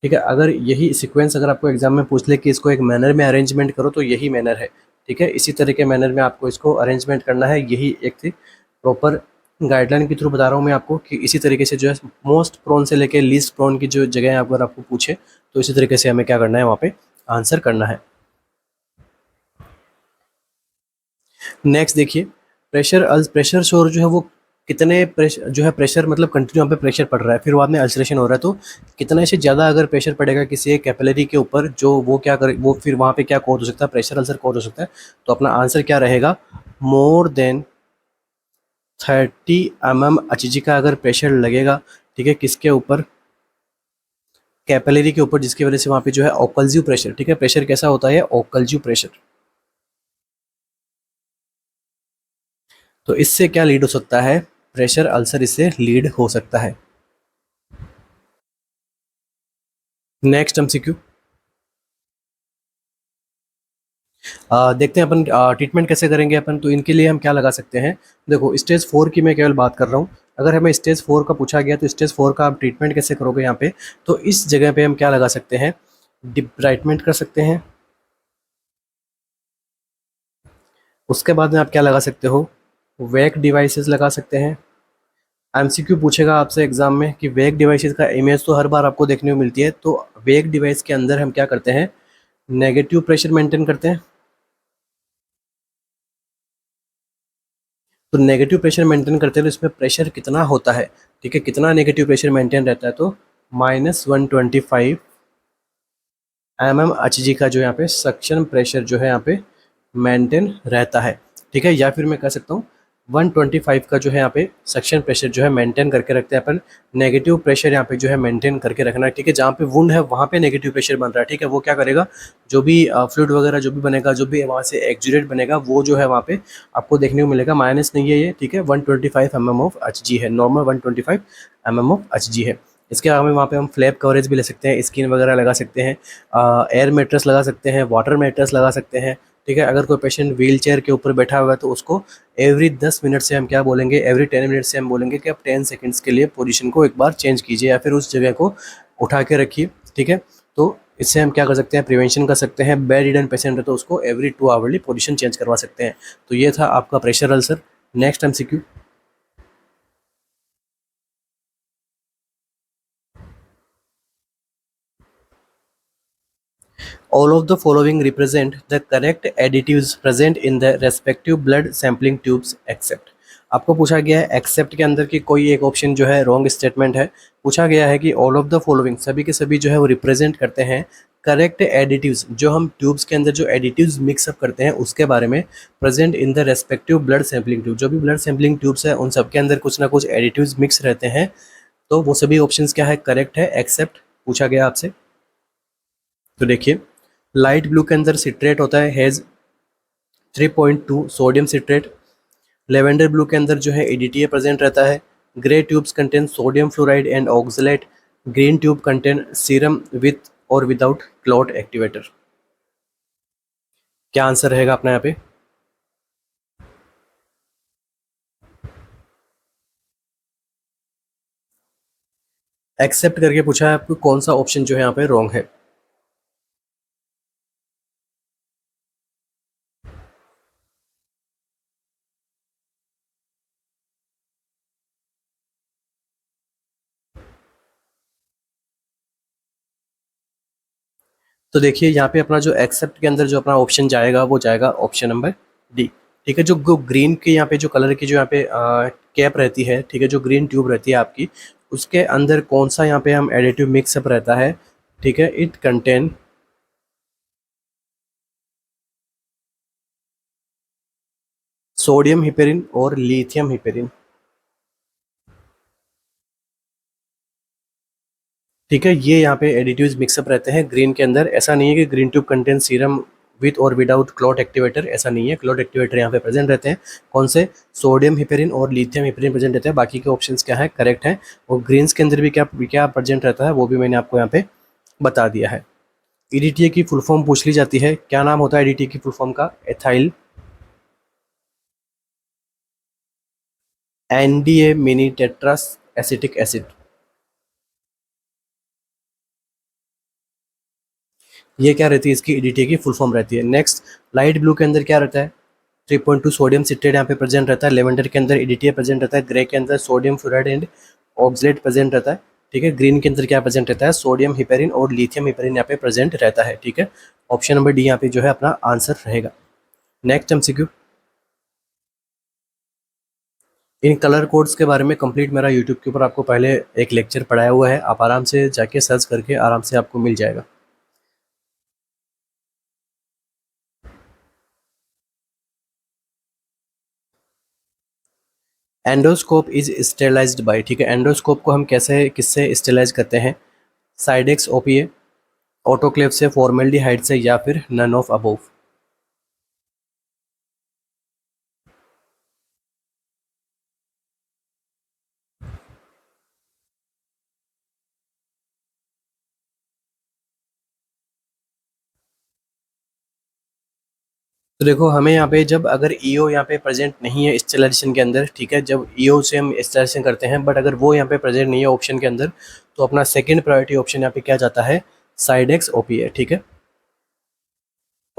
ठीक है, अगर यही सीक्वेंस अगर आपको एग्जाम में पूछ ले कि इसको एक मैनर में अरेंजमेंट करो, तो यही मैनर है। ठीक है, इसी तरह के मैनर में आपको इसको अरेंजमेंट करना है, यही एक थी प्रॉपर गाइडलाइन के थ्रू बता रहा हूँ मैं आपको कि इसी तरीके से जो है मोस्ट प्रोन से लेके लीस्ट प्रोन की जो जगह है अगर आपको पूछे, तो इसी तरीके से हमें क्या करना है, वहाँ पे आंसर करना है। नेक्स्ट देखिए, प्रेशर शोर जो है वो कितने प्रेशर जो है, प्रेशर मतलब कंटिन्यू यहाँ पे प्रेशर पड़ रहा है, फिर बाद में अल्सरेशन हो रहा है, तो कितने से ज़्यादा अगर प्रेशर पड़ेगा किसी एक कैपिलरी के ऊपर, जो वो क्या करे, वो फिर वहाँ पे क्या कोड हो सकता है, प्रेशर अल्सर कोड हो सकता है। तो अपना आंसर क्या रहेगा, मोर देन 30 mm का अगर प्रेशर लगेगा, ठीक है, किसके ऊपर, कैपिलरी के ऊपर, जिसकी वजह से वहाँ पे जो है ओकल्जिव प्रेशर। ठीक है, प्रेशर कैसा होता है, ओकल्जिव प्रेशर। तो इससे क्या लीड हो सकता है, प्रेशर अल्सर इससे लीड हो सकता है। नेक्स्ट एमसीक्यू, देखते हैं अपन ट्रीटमेंट कैसे करेंगे अपन। तो इनके लिए हम क्या लगा सकते हैं, देखो स्टेज फोर की मैं केवल बात कर रहा हूँ। अगर हमें स्टेज फोर का पूछा गया तो स्टेज फोर का आप ट्रीटमेंट कैसे करोगे यहाँ पे, तो इस जगह पे हम क्या लगा सकते हैं, डिब्राइटमेंट कर सकते हैं। उसके बाद में आप क्या लगा सकते हो, वेक डिवाइसेस लगा सकते हैं। एमसीक्यू पूछेगा आपसे एग्जाम में कि वेक डिवाइसेस का इमेज तो हर बार आपको देखने को मिलती है, तो वेक डिवाइस के अंदर हम क्या करते हैं, नेगेटिव प्रेशर मेंटेन करते हैं। तो नेगेटिव प्रेशर मेंटेन करते हैं तो इसमें प्रेशर कितना होता है, ठीक है, कितना नेगेटिव प्रेशर मेंटेन रहता है, तो -125 mm Hg का जो यहाँ पे सक्शन प्रेशर जो है यहाँ पे मेंटेन रहता है। ठीक है, या फिर मैं कह सकता हूँ 125 का जो है यहाँ पे सक्शन प्रेशर जो है मेंटेन करके रखते हैं अपन। नेगेटिव प्रेशर यहाँ पे जो है मेंटेन करके रखना है। ठीक है, जहाँ पे वुंड है वहाँ पे नेगेटिव प्रेशर बन रहा है। ठीक है, वो क्या करेगा, जो भी फ्लूइड वगैरह जो भी बनेगा, जो भी वहाँ से एक्जुरेट बनेगा, वो जो है वहाँ पे आपको देखने को मिलेगा। माइनस नहीं है ये, ठीक है, 125 mm of Hg है, नॉर्मल 125 mm of Hg है। इसके अलावा वहाँ पे हम फ्लैप कवरेज भी ले सकते हैं, स्किन वगैरह लगा सकते हैं, एयर मेट्रेस लगा सकते हैं, वाटर मेट्रेस लगा सकते हैं। ठीक है, अगर कोई पेशेंट व्हील चेयर के ऊपर बैठा हुआ है तो उसको एवरी 10 मिनट से हम क्या बोलेंगे, एवरी 10 मिनट से हम बोलेंगे कि आप 10 सेकेंड्स के लिए पोजीशन को एक बार चेंज कीजिए, या फिर उस जगह को उठा के रखिए। ठीक है, तो इससे हम क्या कर सकते हैं, प्रिवेंशन कर सकते हैं। बेड रिडन पेशेंट है तो उसको एवरी 2 आवरली पोजीशन चेंज करवा सकते हैं। तो ये था आपका pressure ulcer. Next MCQ, All of the following represent the correct additives present in the respective blood sampling tubes except। आपको पूछा गया है एक्सेप्ट के अंदर की कोई एक ऑप्शन जो है रॉन्ग स्टेटमेंट है। पूछा गया है कि ऑल ऑफ द फॉलोइंग सभी के सभी जो है वो रिप्रेजेंट करते हैं करेक्ट एडिटिव्स, जो हम ट्यूब्स के अंदर जो एडिटिव्स मिक्सअप करते हैं उसके बारे में, present in the respective blood sampling tube. जो भी ब्लड सैम्पलिंग ट्यूब्स है उन सब के अंदर कुछ ना कुछ एडिटिव्स मिक्स रहते हैं। तो वो सभी ऑप्शंस क्या है, करेक्ट है एक्सेप्ट पूछा गया आपसे। तो देखिए लाइट ब्लू के अंदर सिट्रेट होता है, has 3.2 sodium citrate. Lavender blue के अंदर जो है EDTA प्रेजेंट रहता है। Grey tubes contain sodium fluoride and oxalate. Green tube contain serum with और विदाउट क्लॉट एक्टिवेटर। क्या आंसर रहेगा अपना यहाँ पे? एक्सेप्ट करके पूछा है आपको, कौन सा ऑप्शन जो है यहाँ पे रॉन्ग है। तो देखिए यहाँ पे अपना जो एक्सेप्ट के अंदर जो अपना ऑप्शन जाएगा वो जाएगा ऑप्शन नंबर डी। ठीक है, जो ग्रीन के यहाँ पे जो कलर की जो यहाँ पे कैप रहती है, ठीक है, जो ग्रीन ट्यूब रहती है आपकी, उसके अंदर कौन सा यहाँ पे हम एडिटिव मिक्सअप रहता है, ठीक है, इट कंटेन सोडियम हिपेरिन और लिथियम हिपेरिन। ठीक है, ये यहाँ पे एडिटिव्स मिक्सअप रहते हैं ग्रीन के अंदर। ऐसा नहीं है कि green tube contain serum with और विदाउट क्लॉट एक्टिवेटर, ऐसा नहीं है। क्लॉट एक्टिवेटर यहाँ पे प्रेजेंट रहते हैं। कौन से? सोडियम हिपेरिन और लिथियम हिपेरिन प्रेजेंट रहते हैं। बाकी के ऑप्शंस क्या है, करेक्ट है। और ग्रीन्स के अंदर भी क्या क्या प्रेजेंट रहता है वो भी मैंने आपको यहाँ पे बता दिया है। EDTA की फुल फॉर्म पूछ ली जाती है, क्या नाम होता है EDTA की फुल फॉर्म का? Ethyl NDA mini tetras acetic acid. ये क्या रहती है, इसकी EDTA की फुल फॉर्म रहती है। नेक्स्ट, लाइट ब्लू के अंदर क्या रहता है? 3.2 सोडियम सिट्रेट यहाँ पे प्रेजेंट रहता है। लेवेंडर के अंदर EDTA प्रेजेंट रहता है। ग्रे के अंदर sodium fluoride and oxalate present रहता है। ठीक है, ग्रीन के अंदर क्या प्रेजेंट रहता है? सोडियम हिपेरिन और लिथियम हिपेरिन यहाँ पे प्रेजेंट रहता है। ठीक है, ऑप्शन नंबर डी यहाँ पे जो है अपना आंसर रहेगा। Next MCQ, in colour codes के बारे में कंप्लीट मेरा यूट्यूब के ऊपर आपको पहले एक लेक्चर पढ़ाया हुआ है, आप आराम से जाके सर्च करके आराम से आपको मिल जाएगा। एंडोस्कोप इज स्टेलाइज्ड बाय, ठीक है, एंडोस्कोप को हम कैसे किससे स्टेलाइज करते हैं? साइडेक्स OPA, ऑटोक्लेव से, फॉर्मेल्डिहाइड से, या फिर नन ऑफ अबोव। तो देखो हमें यहाँ पे जब अगर EO यहाँ पे प्रेजेंट नहीं है स्टेलाइजेशन के अंदर, ठीक है, जब EO से हम स्टेलाइजेशन करते हैं बट अगर वो यहाँ पे प्रेजेंट नहीं है ऑप्शन के अंदर, तो अपना सेकंड प्रायोरिटी ऑप्शन यहाँ पे क्या जाता है? साइडेक्स OPA। ठीक है,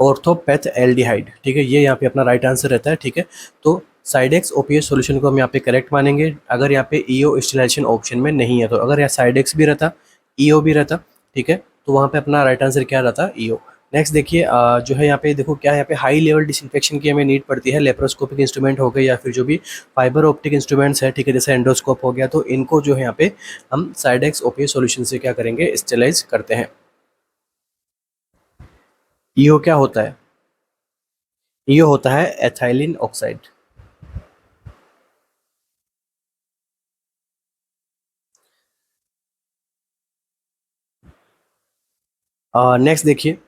ऑर्थोपैथ एल्डिहाइड, ठीक है, ये यहाँ पे अपना राइट आंसर रहता है। ठीक है, तो साइडेक्स OPA सॉल्यूशन को हम यहाँ पे करेक्ट मानेंगे अगर यहाँ पे EO स्टेलाइजेशन ऑप्शन में नहीं है। तो अगर यहाँ साइडेक्स भी रहता, EO भी रहता, ठीक है, तो वहाँ पे अपना राइट आंसर क्या रहता? EO। नेक्स्ट देखिए जो है यहाँ पे देखो क्या है, यहाँ पे हाई लेवल डिसइंफेक्शन की हमें नीड पड़ती है। लेप्रोस्कोपिक इंस्ट्रूमेंट हो गए या फिर जो भी फाइबर ऑप्टिक इंस्ट्रूमेंट्स है, ठीक है, जैसे एंडोस्कोप हो गया, तो इनको जो है यहाँ पे हम साइडेक्स OPA सॉल्यूशन से क्या करेंगे? स्टेलाइज करते हैं। EO क्या होता है? EO होता है एथाइलिन ऑक्साइड। नेक्स्ट देखिए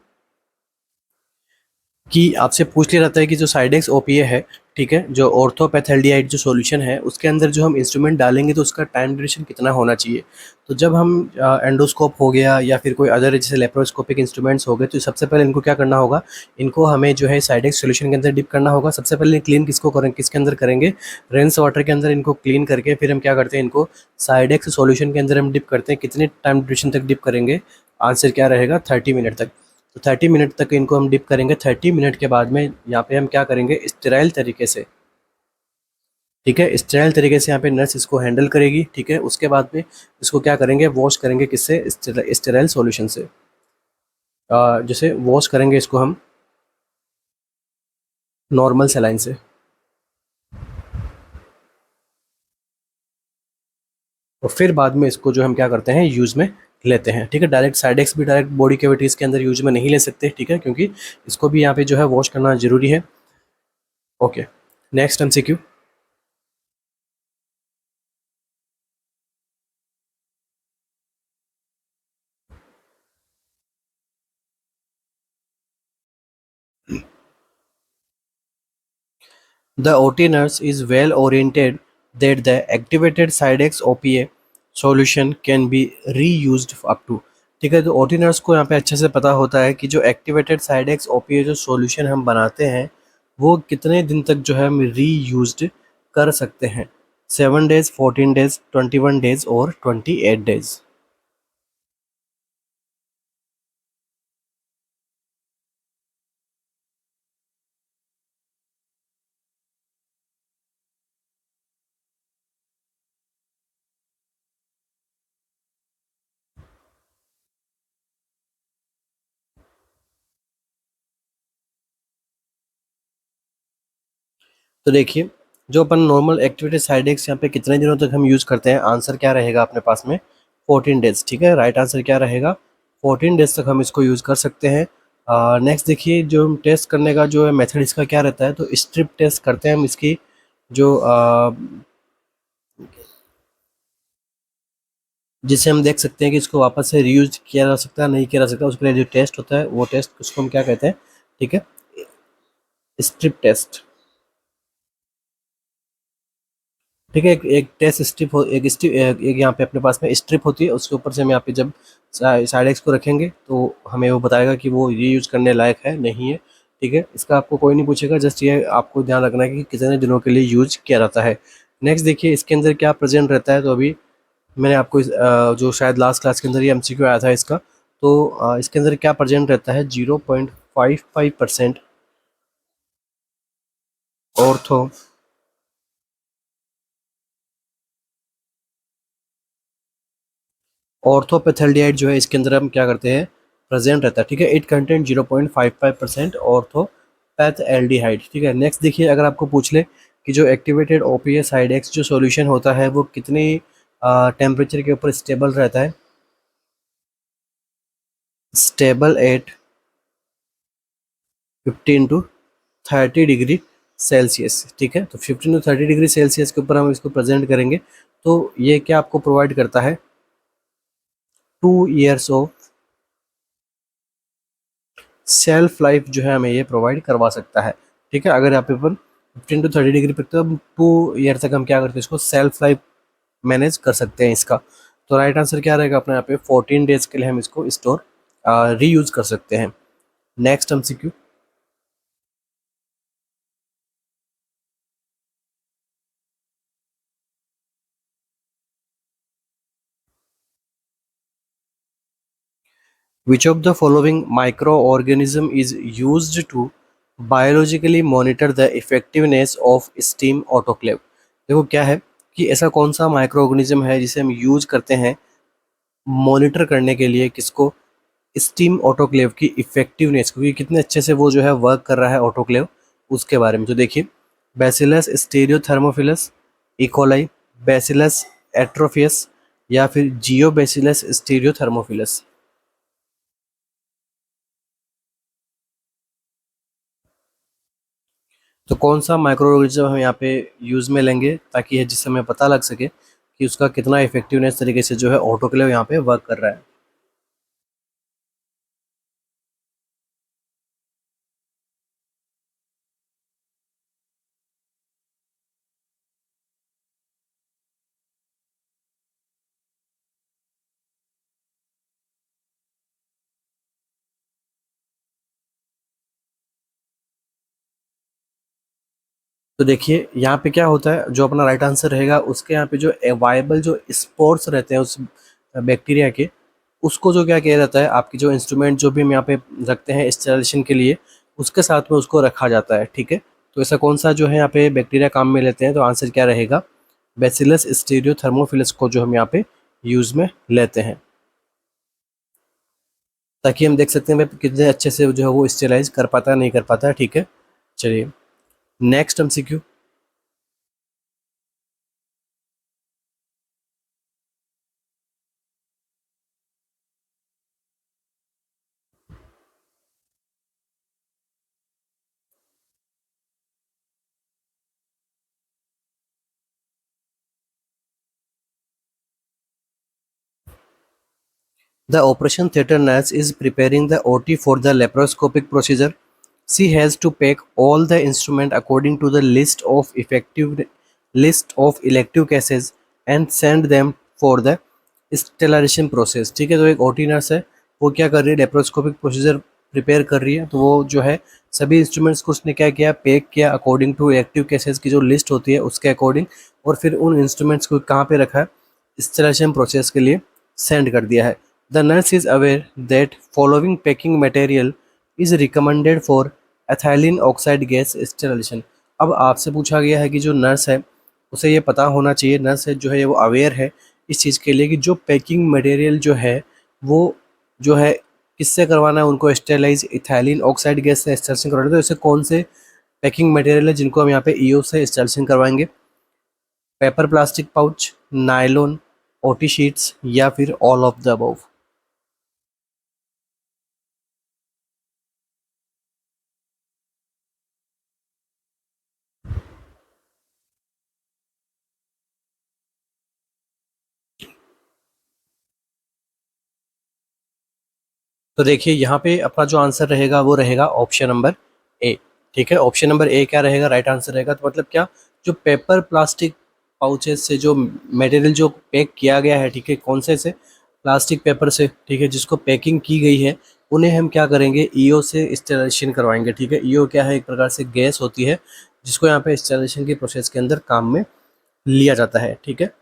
कि आपसे पूछ लिया जाता है कि जो साइडेक्स OPA है, ठीक है, जो ऑर्थोपैथेल्डिहाइड जो सॉल्यूशन है उसके अंदर जो हम इंस्ट्रूमेंट डालेंगे तो उसका टाइम ड्यूरेशन कितना होना चाहिए? तो जब हम एंडोस्कोप हो गया या फिर कोई अदर जैसे लेप्रोस्कोपिक इंस्ट्रूमेंट्स हो गए, तो सबसे पहले इनको क्या करना होगा? इनको हमें जो है साइडेक्स सॉल्यूशन के अंदर डिप करना होगा। सबसे पहले क्लीन किसको करेंगे, किसके अंदर करेंगे? रेंस वाटर के अंदर इनको क्लीन करके फिर हम क्या करते हैं, इनको साइडेक्स सॉल्यूशन के अंदर हम डिप करते हैं। कितने टाइम ड्यूरेशन तक डिप करेंगे? आंसर क्या रहेगा? 30 मिनट तक। तो 30 मिनट तक इनको हम डिप करेंगे। 30 मिनट के बाद में यहाँ पे हम क्या करेंगे? स्टेराइल तरीके से, ठीक है, स्टेराइल तरीके से यहाँ पे नर्स इसको हैंडल करेगी। ठीक है, उसके बाद में इसको क्या करेंगे? वॉश करेंगे किससे? स्टेराइल सॉल्यूशन से। जैसे वॉश करेंगे इसको हम नॉर्मल सलाइन से, और फिर बाद में इसको जो हम क्या करते हैं यूज़ में लेते हैं। ठीक है, डायरेक्ट साइडेक्स भी डायरेक्ट बॉडी कैविटीज़ के अंदर यूज में नहीं ले सकते। ठीक है, क्योंकि इसको भी यहाँ पे जो है वॉश करना ज़रूरी है। Okay, next MCQ. The OT nurse is well oriented that the activated Sidex OPA solution can be reused up to। ठीक है, तो OT nurse को यहाँ पे अच्छे से पता होता है कि जो एक्टिवेटेड Sidex OPA जो सॉल्यूशन हम बनाते हैं वो कितने दिन तक जो है हम रीयूज्ड कर सकते हैं। 7 डेज, 14 डेज, 21 डेज और 28 डेज। तो देखिए, जो अपन नॉर्मल एक्टिवेटेड साइडेक्स यहाँ पे कितने दिनों तक हम यूज़ करते हैं, आंसर क्या रहेगा अपने पास में 14 डेज। ठीक है, राइट आंसर क्या रहेगा 14 डेज तक हम इसको यूज़ कर सकते हैं। नेक्स्ट देखिए, जो हम टेस्ट करने का जो है मेथड इसका क्या रहता है, तो स्ट्रिप टेस्ट करते हैं हम इसकी। जो जिससे हम देख सकते हैं कि इसको वापस से रीयूज किया जा सकता है नहीं किया जा सकता, उसके लिए जो टेस्ट होता है वो टेस्ट उसको हम क्या कहते हैं। ठीक है, स्ट्रिप टेस्ट। ठीक है, एक टेस्ट स्ट्रिप हो, एक स्ट्रिप, एक यहाँ पे अपने पास में स्ट्रिप होती है, उसके ऊपर से हम यहाँ पे जब साइड एक्स को रखेंगे तो हमें वो बताएगा कि वो ये यूज़ करने लायक है नहीं है। ठीक है, इसका आपको कोई नहीं पूछेगा, जस्ट ये आपको ध्यान रखना है कि कितने दिनों के लिए यूज किया जाता है। नेक्स्ट देखिए, इसके अंदर क्या प्रेजेंट रहता है, तो अभी मैंने आपको जो शायद लास्ट क्लास के अंदर ये एमसीक्यू आया था इसका, तो इसके अंदर क्या प्रेजेंट रहता है, 0.55% ऑर्थो ऑर्थोपेथेल्डिहाइड जो है इसके अंदर हम क्या करते हैं प्रेजेंट रहता है। ठीक है, इट कंटेंट 0.55% ऑर्थोपैथ एल्डिहाइड। ठीक है, नेक्स्ट देखिए, अगर आपको पूछ ले कि जो एक्टिवेटेड ओपीएस साइड एक्स जो सॉल्यूशन होता है वो कितनी टेम्परेचर के ऊपर स्टेबल रहता है, stable at 15 to 30 degree Celsius. ठीक है, तो 15 to 30 डिग्री सेल्सियस के ऊपर हम इसको प्रेजेंट करेंगे, तो ये क्या आपको प्रोवाइड करता है 2 years ऑफ सेल्फ लाइफ जो है हमें ये प्रोवाइड करवा सकता है। ठीक है, अगर यहाँ पे अपन 15 to 30 डिग्री पे, तो 2 ईयर तक हम क्या करते हैं इसको सेल्फ लाइफ मैनेज कर सकते हैं इसका। तो राइट आंसर क्या रहेगा अपने यहाँ पे 14 डेज के लिए हम इसको स्टोर रीयूज कर सकते हैं। Next MCQ. Which of the following microorganism is used to biologically monitor the effectiveness of steam autoclave? देखो क्या है कि ऐसा कौन सा माइक्रो ऑर्गेनिज्म है जिसे हम यूज करते हैं मॉनिटर करने के लिए, किसको, स्टीम ऑटोक्लेव की इफेक्टिवनेस को, कि कितने अच्छे से वो जो है वर्क कर रहा है ऑटोक्लेव, उसके बारे में। तो देखिए, बैसिलस स्टीरियोथर्मोफिलस, इकोलाई, बैसिलस एट्रोफियस या फिर जियो बैसिलस स्टीरियोथर्मोफिलस। तो कौन सा माइक्रो ऑर्गेनिज्म हम यहाँ पे यूज़ में लेंगे ताकि जिससे हमें पता लग सके कि उसका कितना इफेक्टिवनेस तरीके से जो है ऑटोक्लेव यहाँ पे वर्क कर रहा है। तो देखिए, यहाँ पे क्या होता है, जो अपना राइट आंसर रहेगा उसके यहाँ पे जो वायबल जो स्पोर्स रहते हैं उस बैक्टीरिया के, उसको जो क्या किया जाता है, आपकी जो इंस्ट्रूमेंट जो भी हम यहाँ पे रखते हैं स्टेरिलाइजेशन के लिए, उसके साथ में उसको रखा जाता है। ठीक है, तो ऐसा कौन सा जो है यहाँ पे बैक्टीरिया काम में लेते हैं, तो आंसर क्या रहेगा बैसिलस स्टीरियोथर्मोफिलस को जो हम यहाँ पे यूज़ में लेते हैं। ताकि हम देख सकते हैं भाई कितने अच्छे से जो है वो स्टेलाइज कर पाता है नहीं कर पाता है। ठीक है, चलिए next MCQ. The operation theatre nurse is preparing the OT for the laparoscopic procedure. She has to pack all the instrument according to the list of elective cases and send them for the sterilisation process. ठीक है, तो एक OT nurse है, वो क्या कर रही है, लेप्रोस्कोपिक प्रोसीजर प्रिपेयर कर रही है। तो वो जो है सभी इंस्ट्रूमेंट्स को उसने क्या किया, पैक किया अकॉर्डिंग टू एक्टिव केसेस की जो लिस्ट होती है उसके अकॉर्डिंग, और फिर उन इंस्ट्रूमेंट्स को कहाँ पे रखा है, इंस्टॉलेशन प्रोसेस के लिए सेंड कर दिया है। The nurse is aware that following packing material is recommended for ethylene oxide gas installation. अब आपसे पूछा गया है कि जो नर्स है उसे ये पता होना चाहिए, नर्स है जो है वो अवेयर है इस चीज़ के लिए कि जो पैकिंग मटेरियल जो है वो जो है किससे करवाना है उनको, स्टेलाइज इथाइलिन ऑक्साइड गैस से इंस्टॉलेशन करवाना है। तो ऐसे कौन से पैकिंग मटेरियल है जिनको हम यहाँ पे ईओ से इंस्टॉलेशन करवाएंगे? Paper plastic pouch, nylon, OT sheets या फिर ऑल ऑफ द अबव। तो देखिए यहाँ पे अपना जो आंसर रहेगा वो रहेगा ऑप्शन नंबर ए। ठीक है, ऑप्शन नंबर ए क्या रहेगा, राइट आंसर रहेगा। तो मतलब क्या, जो पेपर प्लास्टिक पाउचेस से जो मटेरियल जो पैक किया गया है, ठीक है, कौन से प्लास्टिक पेपर से, ठीक है, जिसको पैकिंग की गई है, उन्हें हम क्या करेंगे, ईओ से इंस्टॉलेशन करवाएंगे। ठीक है, ईओ क्या है, एक प्रकार से गैस होती है जिसको यहाँ पे इंस्टॉलेशन की प्रोसेस के अंदर काम में लिया जाता है। ठीक है,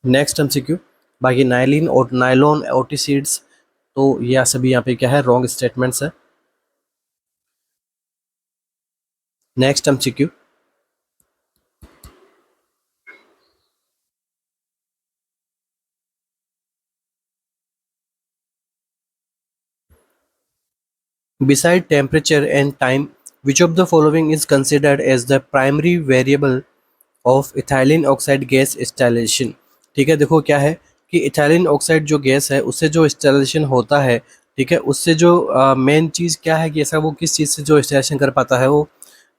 नेक्स्ट एमसीक्यू। बाकी नाइलिन और नाइलॉन ओटी सीड्स, तो यह सभी यहाँ पे क्या है, रॉन्ग स्टेटमेंट्स है। Next MCQ. Beside temperature and time, which of the following is considered as the primary variable of ethylene oxide gas installation? ठीक है, देखो क्या है कि इथाइलिन ऑक्साइड जो गैस है उससे जो इंस्टॉलेशन होता है, ठीक है, उससे जो मेन चीज़ क्या है कि ऐसा वो किस चीज़ से जो इंस्टॉलेशन कर पाता है, वो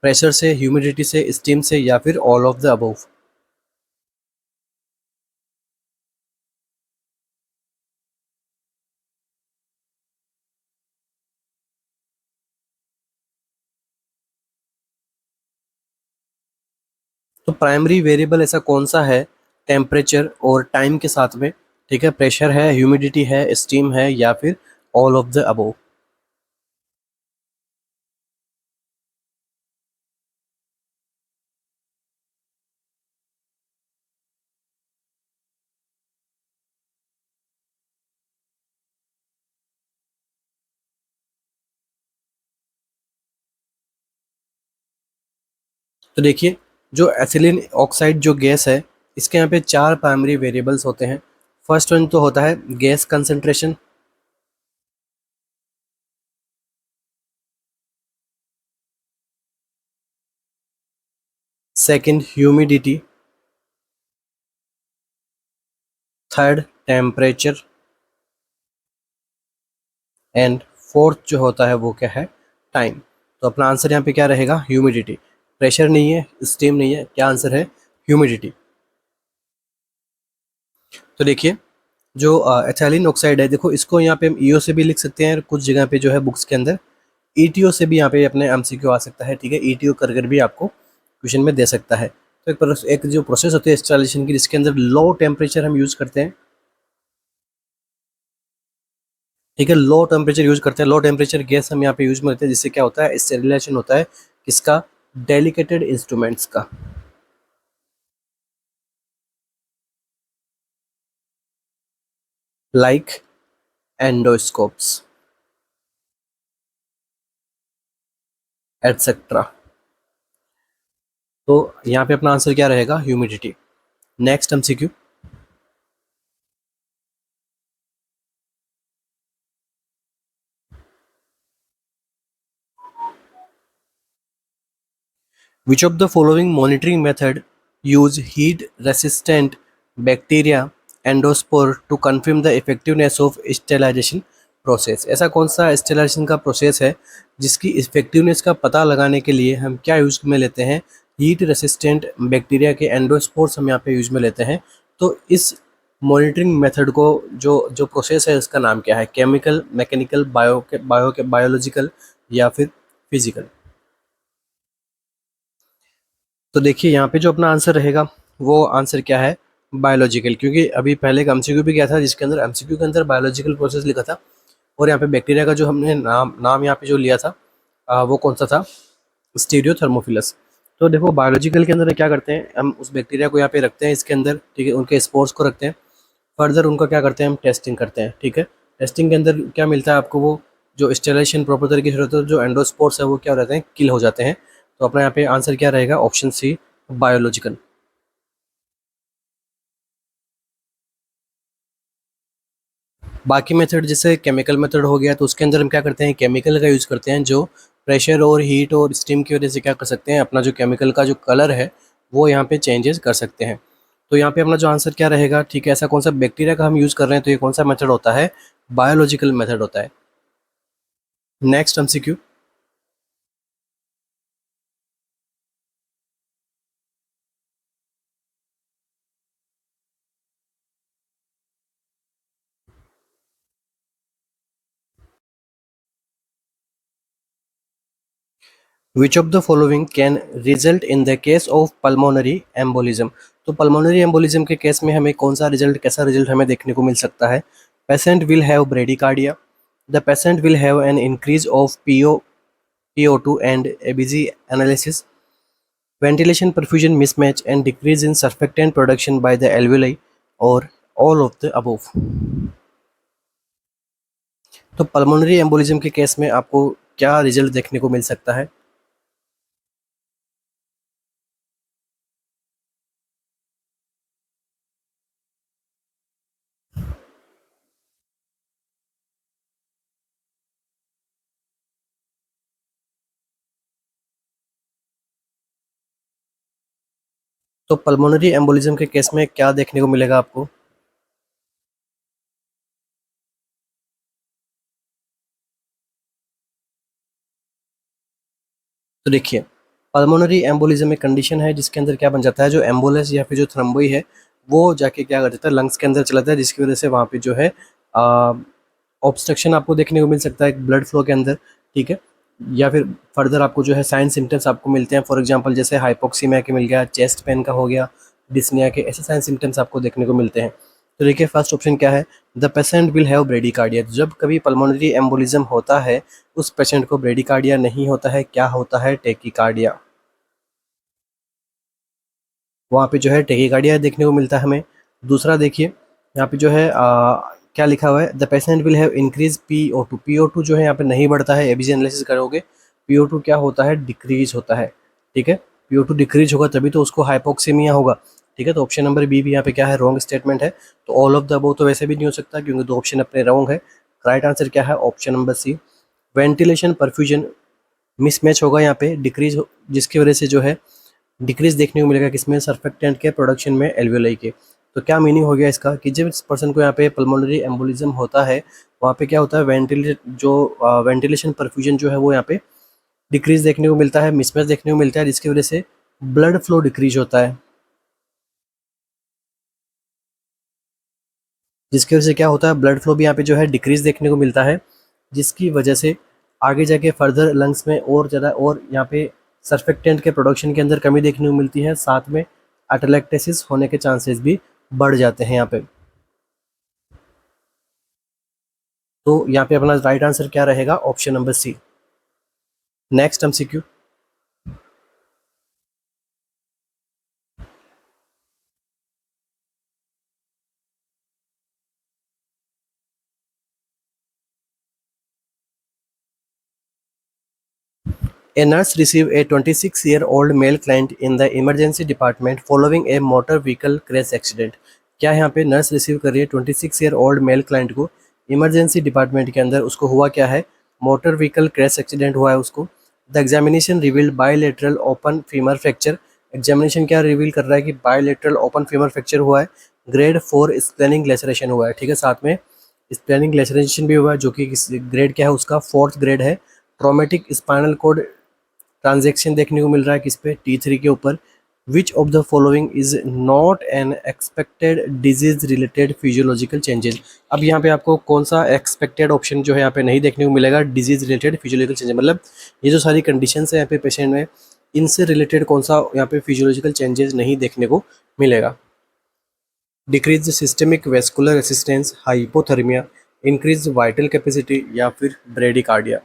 प्रेशर से, ह्यूमिडिटी से, स्टीम से या फिर ऑल ऑफ द अबव। तो प्राइमरी वेरिएबल ऐसा कौन सा है टेम्परेचर और टाइम के साथ में? ठीक है, प्रेशर है, ह्यूमिडिटी है, स्टीम है या फिर ऑल ऑफ द अबव। तो देखिए, जो एथिलीन ऑक्साइड जो गैस है, इसके यहाँ पे चार प्राइमरी वेरिएबल्स होते हैं। फर्स्ट वन तो होता है gas concentration, second humidity, third temperature and fourth जो होता है वो क्या है, टाइम। तो अपना आंसर यहाँ पे क्या रहेगा, ह्यूमिडिटी। प्रेशर नहीं है, स्टीम नहीं है, क्या आंसर है, ह्यूमिडिटी। तो देखिए, जो एथिलीन ऑक्साइड है, देखो इसको यहाँ पे हम ईओ से भी लिख सकते हैं, कुछ जगह पे जो है बुक्स के अंदर ईटीओ से भी यहाँ पे अपने एमसीक्यू आ सकता है। ठीक है, ईटीओ कर भी आपको क्वेश्चन में दे सकता है। तो एक जो प्रोसेस होती है इंस्टॉलेशन की जिसके अंदर लो टेम्परेचर हम यूज़ करते हैं। ठीक है, लो टेम्परेचर यूज़ करते हैं, लो टेम्परेचर गैस हम यहाँ पे यूज में लेते हैं, जिससे क्या होता है, स्टेरिलाइजेशन होता है किसका, डेलिकेटेड इंस्ट्रूमेंट्स का। Like endoscopes etcetera. तो यहाँ पे अपना आंसर क्या रहेगा, humidity. Next MCQ. Which of the following monitoring method use heat resistant bacteria endospore to confirm the effectiveness of sterilization process? ऐसा कौन सा स्टेलाइजेशन का प्रोसेस है जिसकी इफेक्टिवनेस का पता लगाने के लिए हम क्या यूज में लेते हैं? हीट रेसिस्टेंट बैक्टीरिया के एंडोस्पोर्स हम यहाँ पे यूज में लेते हैं। तो इस मॉनिटरिंग मेथड को जो जो प्रोसेस है उसका नाम क्या है? केमिकल, मैकेनिकल, बायोलॉजिकल या फिर फिजिकल? तो देखिए यहाँ पे जो अपना आंसर रहेगा वो आंसर क्या है? बायोलॉजिकल, क्योंकि अभी पहले एक एमसीक्यू भी गया था जिसके अंदर एमसीक्यू के अंदर बायोलॉजिकल प्रोसेस लिखा था, और यहाँ पे बैक्टीरिया का जो हमने नाम नाम यहाँ पे जो लिया था वो कौन सा था? स्टीरियोथर्मोफिलस। तो देखो बायोलॉजिकल के अंदर क्या करते हैं, हम उस बैक्टीरिया को यहाँ पे रखते हैं इसके अंदर, ठीक है, उनके स्पोर्स को रखते हैं। फर्दर उनका क्या करते हैं, हम टेस्टिंग करते हैं, ठीक है। टेस्टिंग के अंदर क्या मिलता है आपको? वो जो स्टेलाइजेशन प्रॉपर तरीके से होता है, जो एंडोस्पोर्स है वो क्या हो जाते हैं? किल हो जाते हैं। तो अपना यहाँ पे आंसर क्या रहेगा? Option C, biological. बाकी मेथड जैसे केमिकल मेथड हो गया, तो उसके अंदर हम क्या करते हैं? केमिकल का यूज़ करते हैं, जो प्रेशर और हीट और स्टीम की वजह से क्या कर सकते हैं, अपना जो केमिकल का जो कलर है वो यहाँ पे चेंजेस कर सकते हैं। तो यहाँ पे अपना जो आंसर क्या रहेगा, ठीक है, ऐसा कौन सा बैक्टीरिया का हम यूज़ कर रहे हैं, तो ये कौन सा मेथड होता है? बायोलॉजिकल मेथड होता है। Next MCQ. Which of the following can result in the case of pulmonary embolism? तो pulmonary embolism के केस में हमें कौन सा रिजल्ट, कैसा रिजल्ट हमें देखने को मिल सकता है? Patient will have bradycardia. The patient will have an increase of PO2 and ABG analysis, ventilation perfusion mismatch and decrease in surfactant production by the alveoli, or all of the above. तो pulmonary embolism के case में आपको क्या result देखने को मिल सकता है? तो पल्मोनरी एम्बोलिज्म के केस में क्या देखने को मिलेगा आपको? तो देखिए, पल्मोनरी एम्बोलिज्म एक कंडीशन है जिसके अंदर क्या बन जाता है, जो एम्बोलस या फिर जो थ्रम्बोई है वो जाके क्या कर देता है, लंग्स के अंदर चला जाता है, जिसकी वजह से वहाँ पे जो है ऑब्स्ट्रक्शन आपको देखने को मिल सकता है ब्लड फ्लो के अंदर, ठीक है। या फिर फर्दर आपको जो है साइन सिम्टम्स आपको मिलते हैं, फॉर एग्जांपल जैसे हाइपोक्सीमिया के मिल गया, चेस्ट पेन का हो गया, डिस्निया के, ऐसे साइन सिम्टम्स आपको देखने को मिलते हैं। तो देखिए फर्स्ट ऑप्शन क्या है? The patient will have bradycardia. जब कभी पल्मोनरी एम्बोलिज्म होता है उस पेशेंट को ब्रेडिकार्डिया नहीं होता है, क्या होता है? टेकिकार्डिया। वहाँ पे जो है टेकिकार्डिया देखने को मिलता है हमें। दूसरा देखिए यहाँ पे जो है क्या लिखा हुआ है? The patient will have increase PO2। PO2 जो है यहाँ पे नहीं बढ़ता है, एबीजी एनालिसिस करोगे PO2 क्या होता है? डिक्रीज होता है, ठीक है। PO2 डिक्रीज होगा तभी तो उसको हाइपोक्सीमिया होगा, ठीक है। तो ऑप्शन नंबर बी भी यहाँ पे क्या है? रॉन्ग स्टेटमेंट है। तो ऑल ऑफ द अबव तो वैसे भी नहीं हो सकता क्योंकि दो ऑप्शन अपने रॉन्ग है। राइट आंसर क्या है? Option number C, ventilation perfusion mismatch होगा यहाँ पे, डिक्रीज जिसकी वजह से जो है डिक्रीज देखने को मिलेगा किसमें? सर्फेक्टेंट के प्रोडक्शन में, एल्वियोलाई के। तो क्या मीनिंग हो गया इसका कि जिस पर्सन को यहाँ पे पल्मोनरी एम्बोलिज्म होता है वहाँ पे क्या होता है? वेंटिलेशन परफ्यूजन जो है वो यहाँ पे डिक्रीज देखने को मिलता है, मिसमैच देखने को मिलता है, जिसकी वजह से ब्लड फ्लो डिक्रीज होता है, जिसकी वजह से क्या होता है? ब्लड फ्लो भी यहाँ पे जो है डिक्रीज देखने को मिलता है, जिसकी वजह से आगे जाके फर्दर लंग्स में और ज़्यादा और यहाँ पे सर्फेक्टेंट के प्रोडक्शन के अंदर कमी देखने को मिलती है, साथ में अटेलेक्टेसिस होने के चांसेस भी बढ़ जाते हैं यहाँ पे। तो यहाँ पे अपना राइट आंसर क्या रहेगा? Option number C. Next MCQ. A nurse received a 26-year-old male client in the emergency department following a motor vehicle crash accident। क्या यहाँ पे नर्स रिसीव कर रही है 26-year-old मेल क्लाइंट को इमरजेंसी डिपार्टमेंट के अंदर? उसको हुआ क्या है? मोटर व्हीकल क्रैश एक्सीडेंट हुआ है उसको, the examination revealed bilateral open femur fracture. Examination क्या रिवील कर रहा है कि बायलेटरल ओपन फीमर फ्रैक्चर हुआ है। ग्रेड 4 स्प्लेनिक लेसरेशन हुआ है, ठीक है, साथ में स्प्लेनिक लेसरेशन भी हुआ है, जो कि ग्रेड क्या है उसका, 4th ग्रेड है। ट्रॉमेटिक स्पाइनल कोड ट्रांजेक्शन देखने को मिल रहा है किस पे, T3 के ऊपर। विच of the following is not an expected disease related physiological changes. अब यहाँ पे आपको कौन सा एक्सपेक्टेड ऑप्शन जो है यहाँ पे नहीं देखने को मिलेगा, डिजीज रिलेटेड फिजियोलॉजिकल चेंजेस, मतलब ये जो सारी कंडीशंस है यहाँ पे पेशेंट में, इनसे रिलेटेड कौन सा यहाँ पे फिजियोलॉजिकल चेंजेस नहीं देखने को मिलेगा। Decrease systemic vascular resistance, hypothermia, increase vital capacity, या फिर ब्रेडिकार्डिया।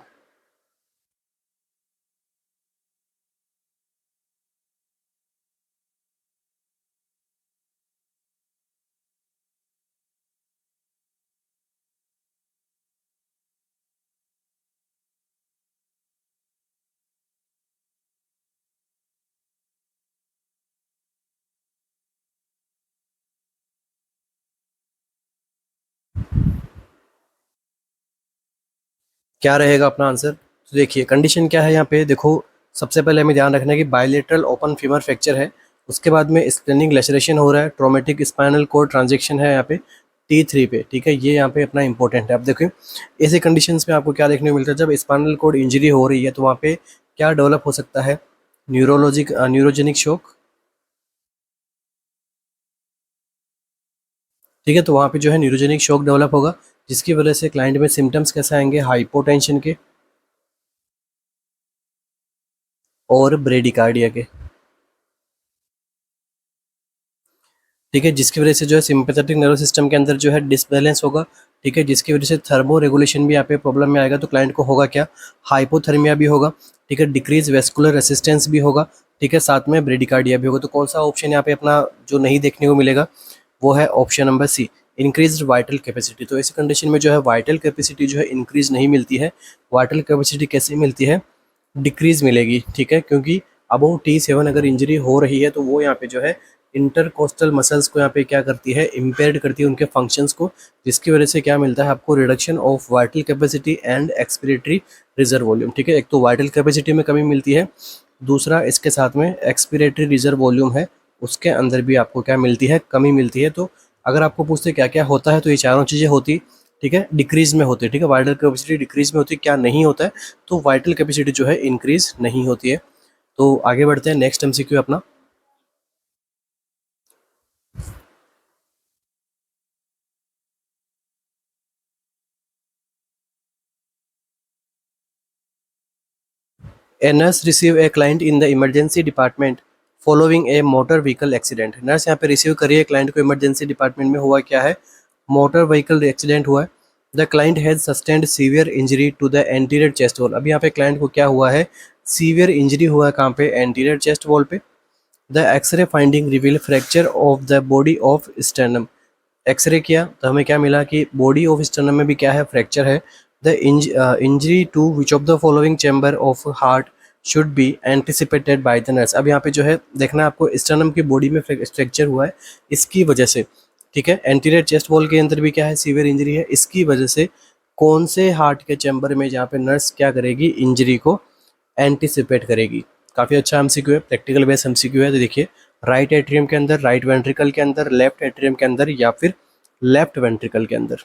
क्या रहेगा अपना आंसर? तो देखिए कंडीशन क्या है यहाँ पे, देखो सबसे पहले हमें ध्यान रखना है कि बायलेटरल ओपन फीमर फ्रैक्चर है, उसके बाद में स्प्लेनिक लेसरेशन हो रहा है, ट्रोमेटिक स्पाइनल कोड ट्रांजेक्शन है यहाँ पे T3 पे, ठीक है, ये यहाँ पे अपना इंपॉर्टेंट है। अब देखिए ऐसे कंडीशंस में आपको क्या देखने को मिलता है, जब स्पाइनल कोड इंजरी हो रही है तो वहाँ पे क्या डेवलप हो सकता है, न्यूरोजेनिक शॉक, ठीक है, तो वहाँ पे जो है न्यूरोजेनिक शॉक डेवलप होगा, जिसकी वजह से क्लाइंट में सिम्टम्स कैसे आएंगे, हाइपोटेंशन के और ब्रेडिकार्डिया के, ठीक है, जिसकी वजह से जो है सिंपैथेटिक नर्वस सिस्टम के अंदर जो है डिसबैलेंस होगा, ठीक है, जिसकी वजह से थर्मो रेगुलेशन भी यहाँ पे प्रॉब्लम में आएगा, तो क्लाइंट को होगा क्या, हाइपोथर्मिया भी होगा, ठीक है, डिक्रीज वेस्कुलर रेसिस्टेंस भी होगा, ठीक है, साथ में ब्रेडिकार्डिया भी होगा। तो कौन सा ऑप्शन यहाँ पे अपना जो नहीं देखने को मिलेगा, वो है option number C, increase vital capacity. तो ऐसी कंडीशन में जो है वाइटल कैपेसिटी जो है इंक्रीज नहीं मिलती है। वाइटल कैपेसिटी कैसे मिलती है, डिक्रीज मिलेगी, ठीक है, क्योंकि अबव T7 अगर इंजरी हो रही है तो वो यहाँ पे जो है इंटरकोस्टल मसल्स को यहाँ पे क्या करती है, इम्पेयर्ड करती है उनके फंक्शंस को, जिसकी वजह से क्या मिलता है आपको, reduction of vital capacity and expiratory reserve volume, ठीक है, एक तो वाइटल कैपेसिटी में कमी मिलती है, दूसरा इसके साथ में एक्सपिरेटरी रिजर्व वॉल्यूम है उसके अंदर भी आपको क्या मिलती है, कमी मिलती है। तो अगर आपको पूछते क्या क्या होता है तो ये चारों चीज़ें होती, ठीक है, डिक्रीज में होती है, ठीक है, वाइटल कैपेसिटी डिक्रीज में होती है, क्या नहीं होता है, तो वाइटल कैपेसिटी जो है इंक्रीज नहीं होती है। तो आगे बढ़ते हैं, नेक्स्ट एमसीक्यू अपना, a nurse receive a client in the emergency department following A motor vehicle accident. Nurse यहाँ पे रिसीव करिए क्लाइंट को, इमरजेंसी डिपार्टमेंट में हुआ क्या है, मोटर व्हीकल एक्सीडेंट हुआ है। The client has sustained severe injury to the anterior chest wall. अब यहाँ पे क्लाइंट को क्या हुआ है, सीवियर इंजरी हुआ है, कहाँ पे, एंटीरियर चेस्ट वॉल पे। The X-ray finding reveal fracture of the body of sternum. X-ray किया तो हमें क्या मिला कि बॉडी ऑफ स्टर्नम में भी क्या है, फ्रैक्चर है। The injury to which of the following chamber of heart should be anticipated by the nurse. अब यहाँ पे जो है देखना है आपको, स्टर्नम की बॉडी में फ्रैक्चर हुआ है इसकी वजह से, ठीक है, एंटीरियर चेस्ट वॉल के अंदर भी क्या है, सीवियर इंजरी है, इसकी वजह से कौन से हार्ट के चैम्बर में जहाँ पे नर्स क्या करेगी, इंजरी को एंटिसिपेट करेगी। काफ़ी अच्छा एमसीक्यू है, प्रैक्टिकल बेस एमसीक्यू है। तो देखिए राइट एट्रियम के अंदर, राइट वेंट्रिकल के अंदर, लेफ्ट एट्रियम के अंदर, या फिर लेफ्ट वेंट्रिकल के अंदर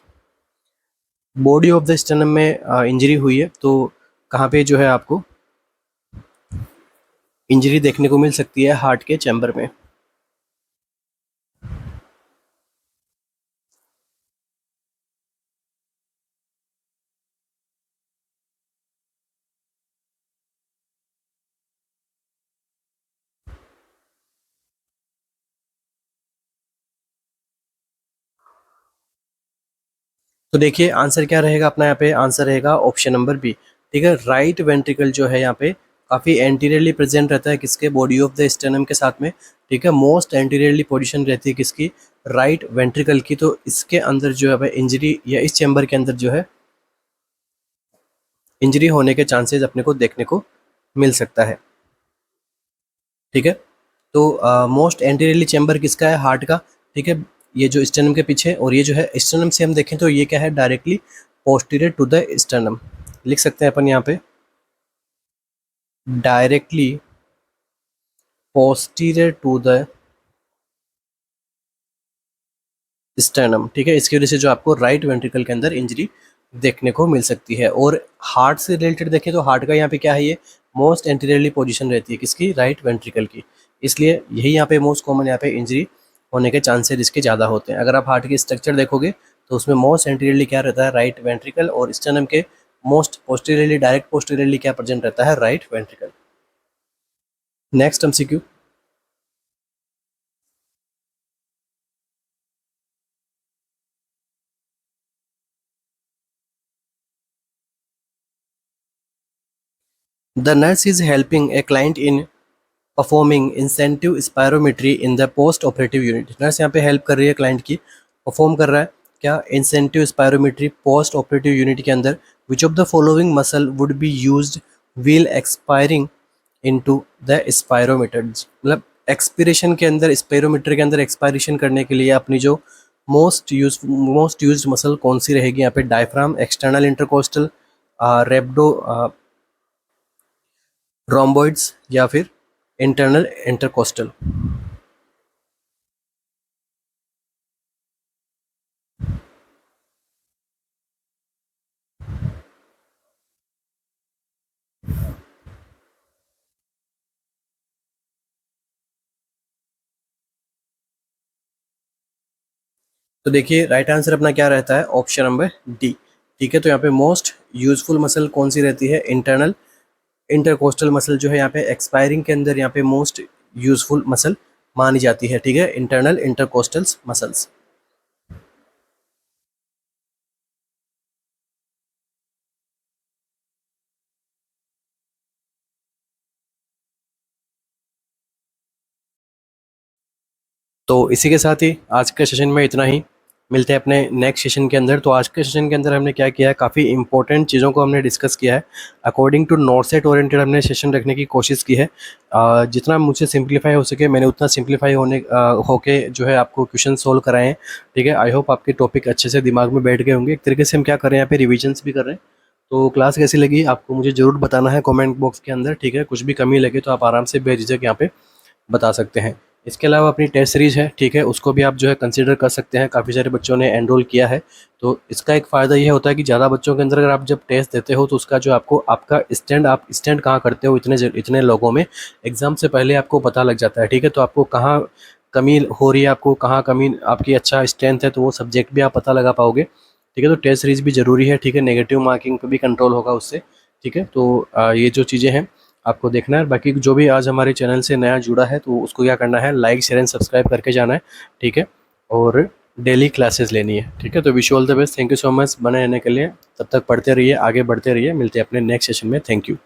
बॉडी ऑफ द स्टर्नम में इंजरी हुई है, तो कहाँ पे जो है आपको इंजरी देखने को मिल सकती है, हार्ट के चैम्बर में। तो देखिए आंसर क्या रहेगा अपना, यहाँ पे आंसर रहेगा ऑप्शन नंबर बी, ठीक है, राइट वेंट्रिकल जो है यहाँ पे काफ़ी एंटीरियरली प्रेजेंट रहता है किसके, बॉडी ऑफ द स्टर्नम के साथ में, ठीक है, मोस्ट एंटीरियरली पोजीशन रहती है किसकी, राइट वेंट्रिकल की। तो इसके अंदर जो है इंजरी, या इस चैम्बर के अंदर जो है इंजरी होने के चांसेस अपने को देखने को मिल सकता है, ठीक है। तो मोस्ट एंटीरियरली चैम्बर किसका है, हार्ट का, ठीक है, ये जो स्टर्नम के पीछे, और ये जो है स्टर्नम से हम देखें तो ये क्या है, directly posterior to the sternum लिख सकते हैं अपन यहाँ पे। Directly posterior to the sternum, ठीक है। इसकी वजह से जो आपको राइट वेंट्रिकल के अंदर इंजरी देखने को मिल सकती है। और हार्ट से रिलेटेड देखें तो हार्ट का यहाँ पे क्या है, ये मोस्ट एंटीरियरली पोजीशन रहती है किसकी, राइट वेंट्रिकल की। इसलिए यही यहाँ पे मोस्ट कॉमन यहाँ पे इंजरी होने के चांसेस इसके ज़्यादा होते हैं। अगर आप हार्ट की स्ट्रक्चर देखोगे तो उसमें मोस्ट एंटीरियरली क्या रहता है, राइट वेंट्रिकल, और स्टर्नम के मोस्ट पोस्टीरियरली, डायरेक्ट पोस्टीरियरली क्या प्रेजेंट रहता है, right ventricle. Next MCQ, the nurse is helping a client in performing incentive spirometry in the post operative unit. Nurse यहाँ पे हेल्प कर रही है क्लाइंट की, परफॉर्म कर रहा है क्या, incentive spirometry post operative unit के अंदर। विच of the following muscle would be used wheel expiring into the spirometer, मतलब एक्सपिरेशन के अंदर, स्पायरोमीटर के अंदर एक्सपायरेशन करने के लिए अपनी जो मोस्ट यूज्ड मसल कौन सी रहेगी यहाँ पे, डायफ्राम, एक्सटर्नल इंटरकोस्टल, रेब्डो, रोम्बोइड्स, या फिर इंटरनल इंटरकोस्टल। तो देखिए राइट आंसर अपना क्या रहता है, ऑप्शन नंबर डी, ठीक है। तो यहाँ पे मोस्ट यूजफुल मसल कौन सी रहती है, इंटरनल इंटरकोस्टल मसल जो है यहाँ पे एक्सपायरिंग के अंदर यहाँ पे मोस्ट यूजफुल मसल मानी जाती है, ठीक है, इंटरनल इंटरकोस्टल्स मसल्स। तो इसी के साथ ही आज के सेशन में इतना ही, मिलते हैं अपने नेक्स्ट सेशन के अंदर। तो आज के सेशन के अंदर हमने क्या किया है, काफ़ी इंपॉर्टेंट चीज़ों को हमने डिस्कस किया है। According to NORCET oriented हमने सेशन रखने की कोशिश की है। जितना मुझसे सिंप्लीफाई हो सके मैंने उतना सिंप्लीफाई होके जो है आपको क्वेश्चन सोल्व कराए हैं, ठीक है। आई होप आपके टॉपिक अच्छे से दिमाग में बैठ गए होंगे। एक तरीके से हम क्या कर रहे हैं यहाँ पे, रिविजन्स भी कर रहे हैं। तो क्लास कैसी लगी आपको मुझे ज़रूर बताना है कमेंट बॉक्स के अंदर, ठीक है। कुछ भी कमी लगे तो आप आराम से बेझिझक यहाँ पे बता सकते हैं। इसके अलावा अपनी टेस्ट सीरीज़ है, ठीक है, उसको भी आप जो है कंसीडर कर सकते हैं। काफ़ी सारे बच्चों ने एनरोल किया है। तो इसका एक फ़ायदा ये होता है कि ज़्यादा बच्चों के अंदर अगर आप जब टेस्ट देते हो तो उसका जो आपको आपका आप स्टैंड कहाँ करते हो इतने लोगों में, एग्ज़ाम से पहले आपको पता लग जाता है, ठीक है। तो आपको कहाँ कमी हो रही है, आपको कहाँ कमी आपकी अच्छा स्ट्रेंथ है, तो वो सब्जेक्ट भी आप पता लगा पाओगे, ठीक है। तो टेस्ट सीरीज़ भी ज़रूरी है, ठीक है। नेगेटिव मार्किंग पे भी कंट्रोल होगा उससे, ठीक है। तो ये जो चीज़ें हैं आपको देखना है। बाकी जो भी आज हमारे चैनल से नया जुड़ा है तो उसको क्या करना है, लाइक शेयर एंड सब्सक्राइब करके जाना है, ठीक है। और डेली क्लासेस लेनी है, ठीक है। तो wish you all the best, thank you so much बने रहने के लिए। तब तक पढ़ते रहिए, आगे बढ़ते रहिए, मिलते हैं अपने नेक्स्ट सेशन में। Thank you.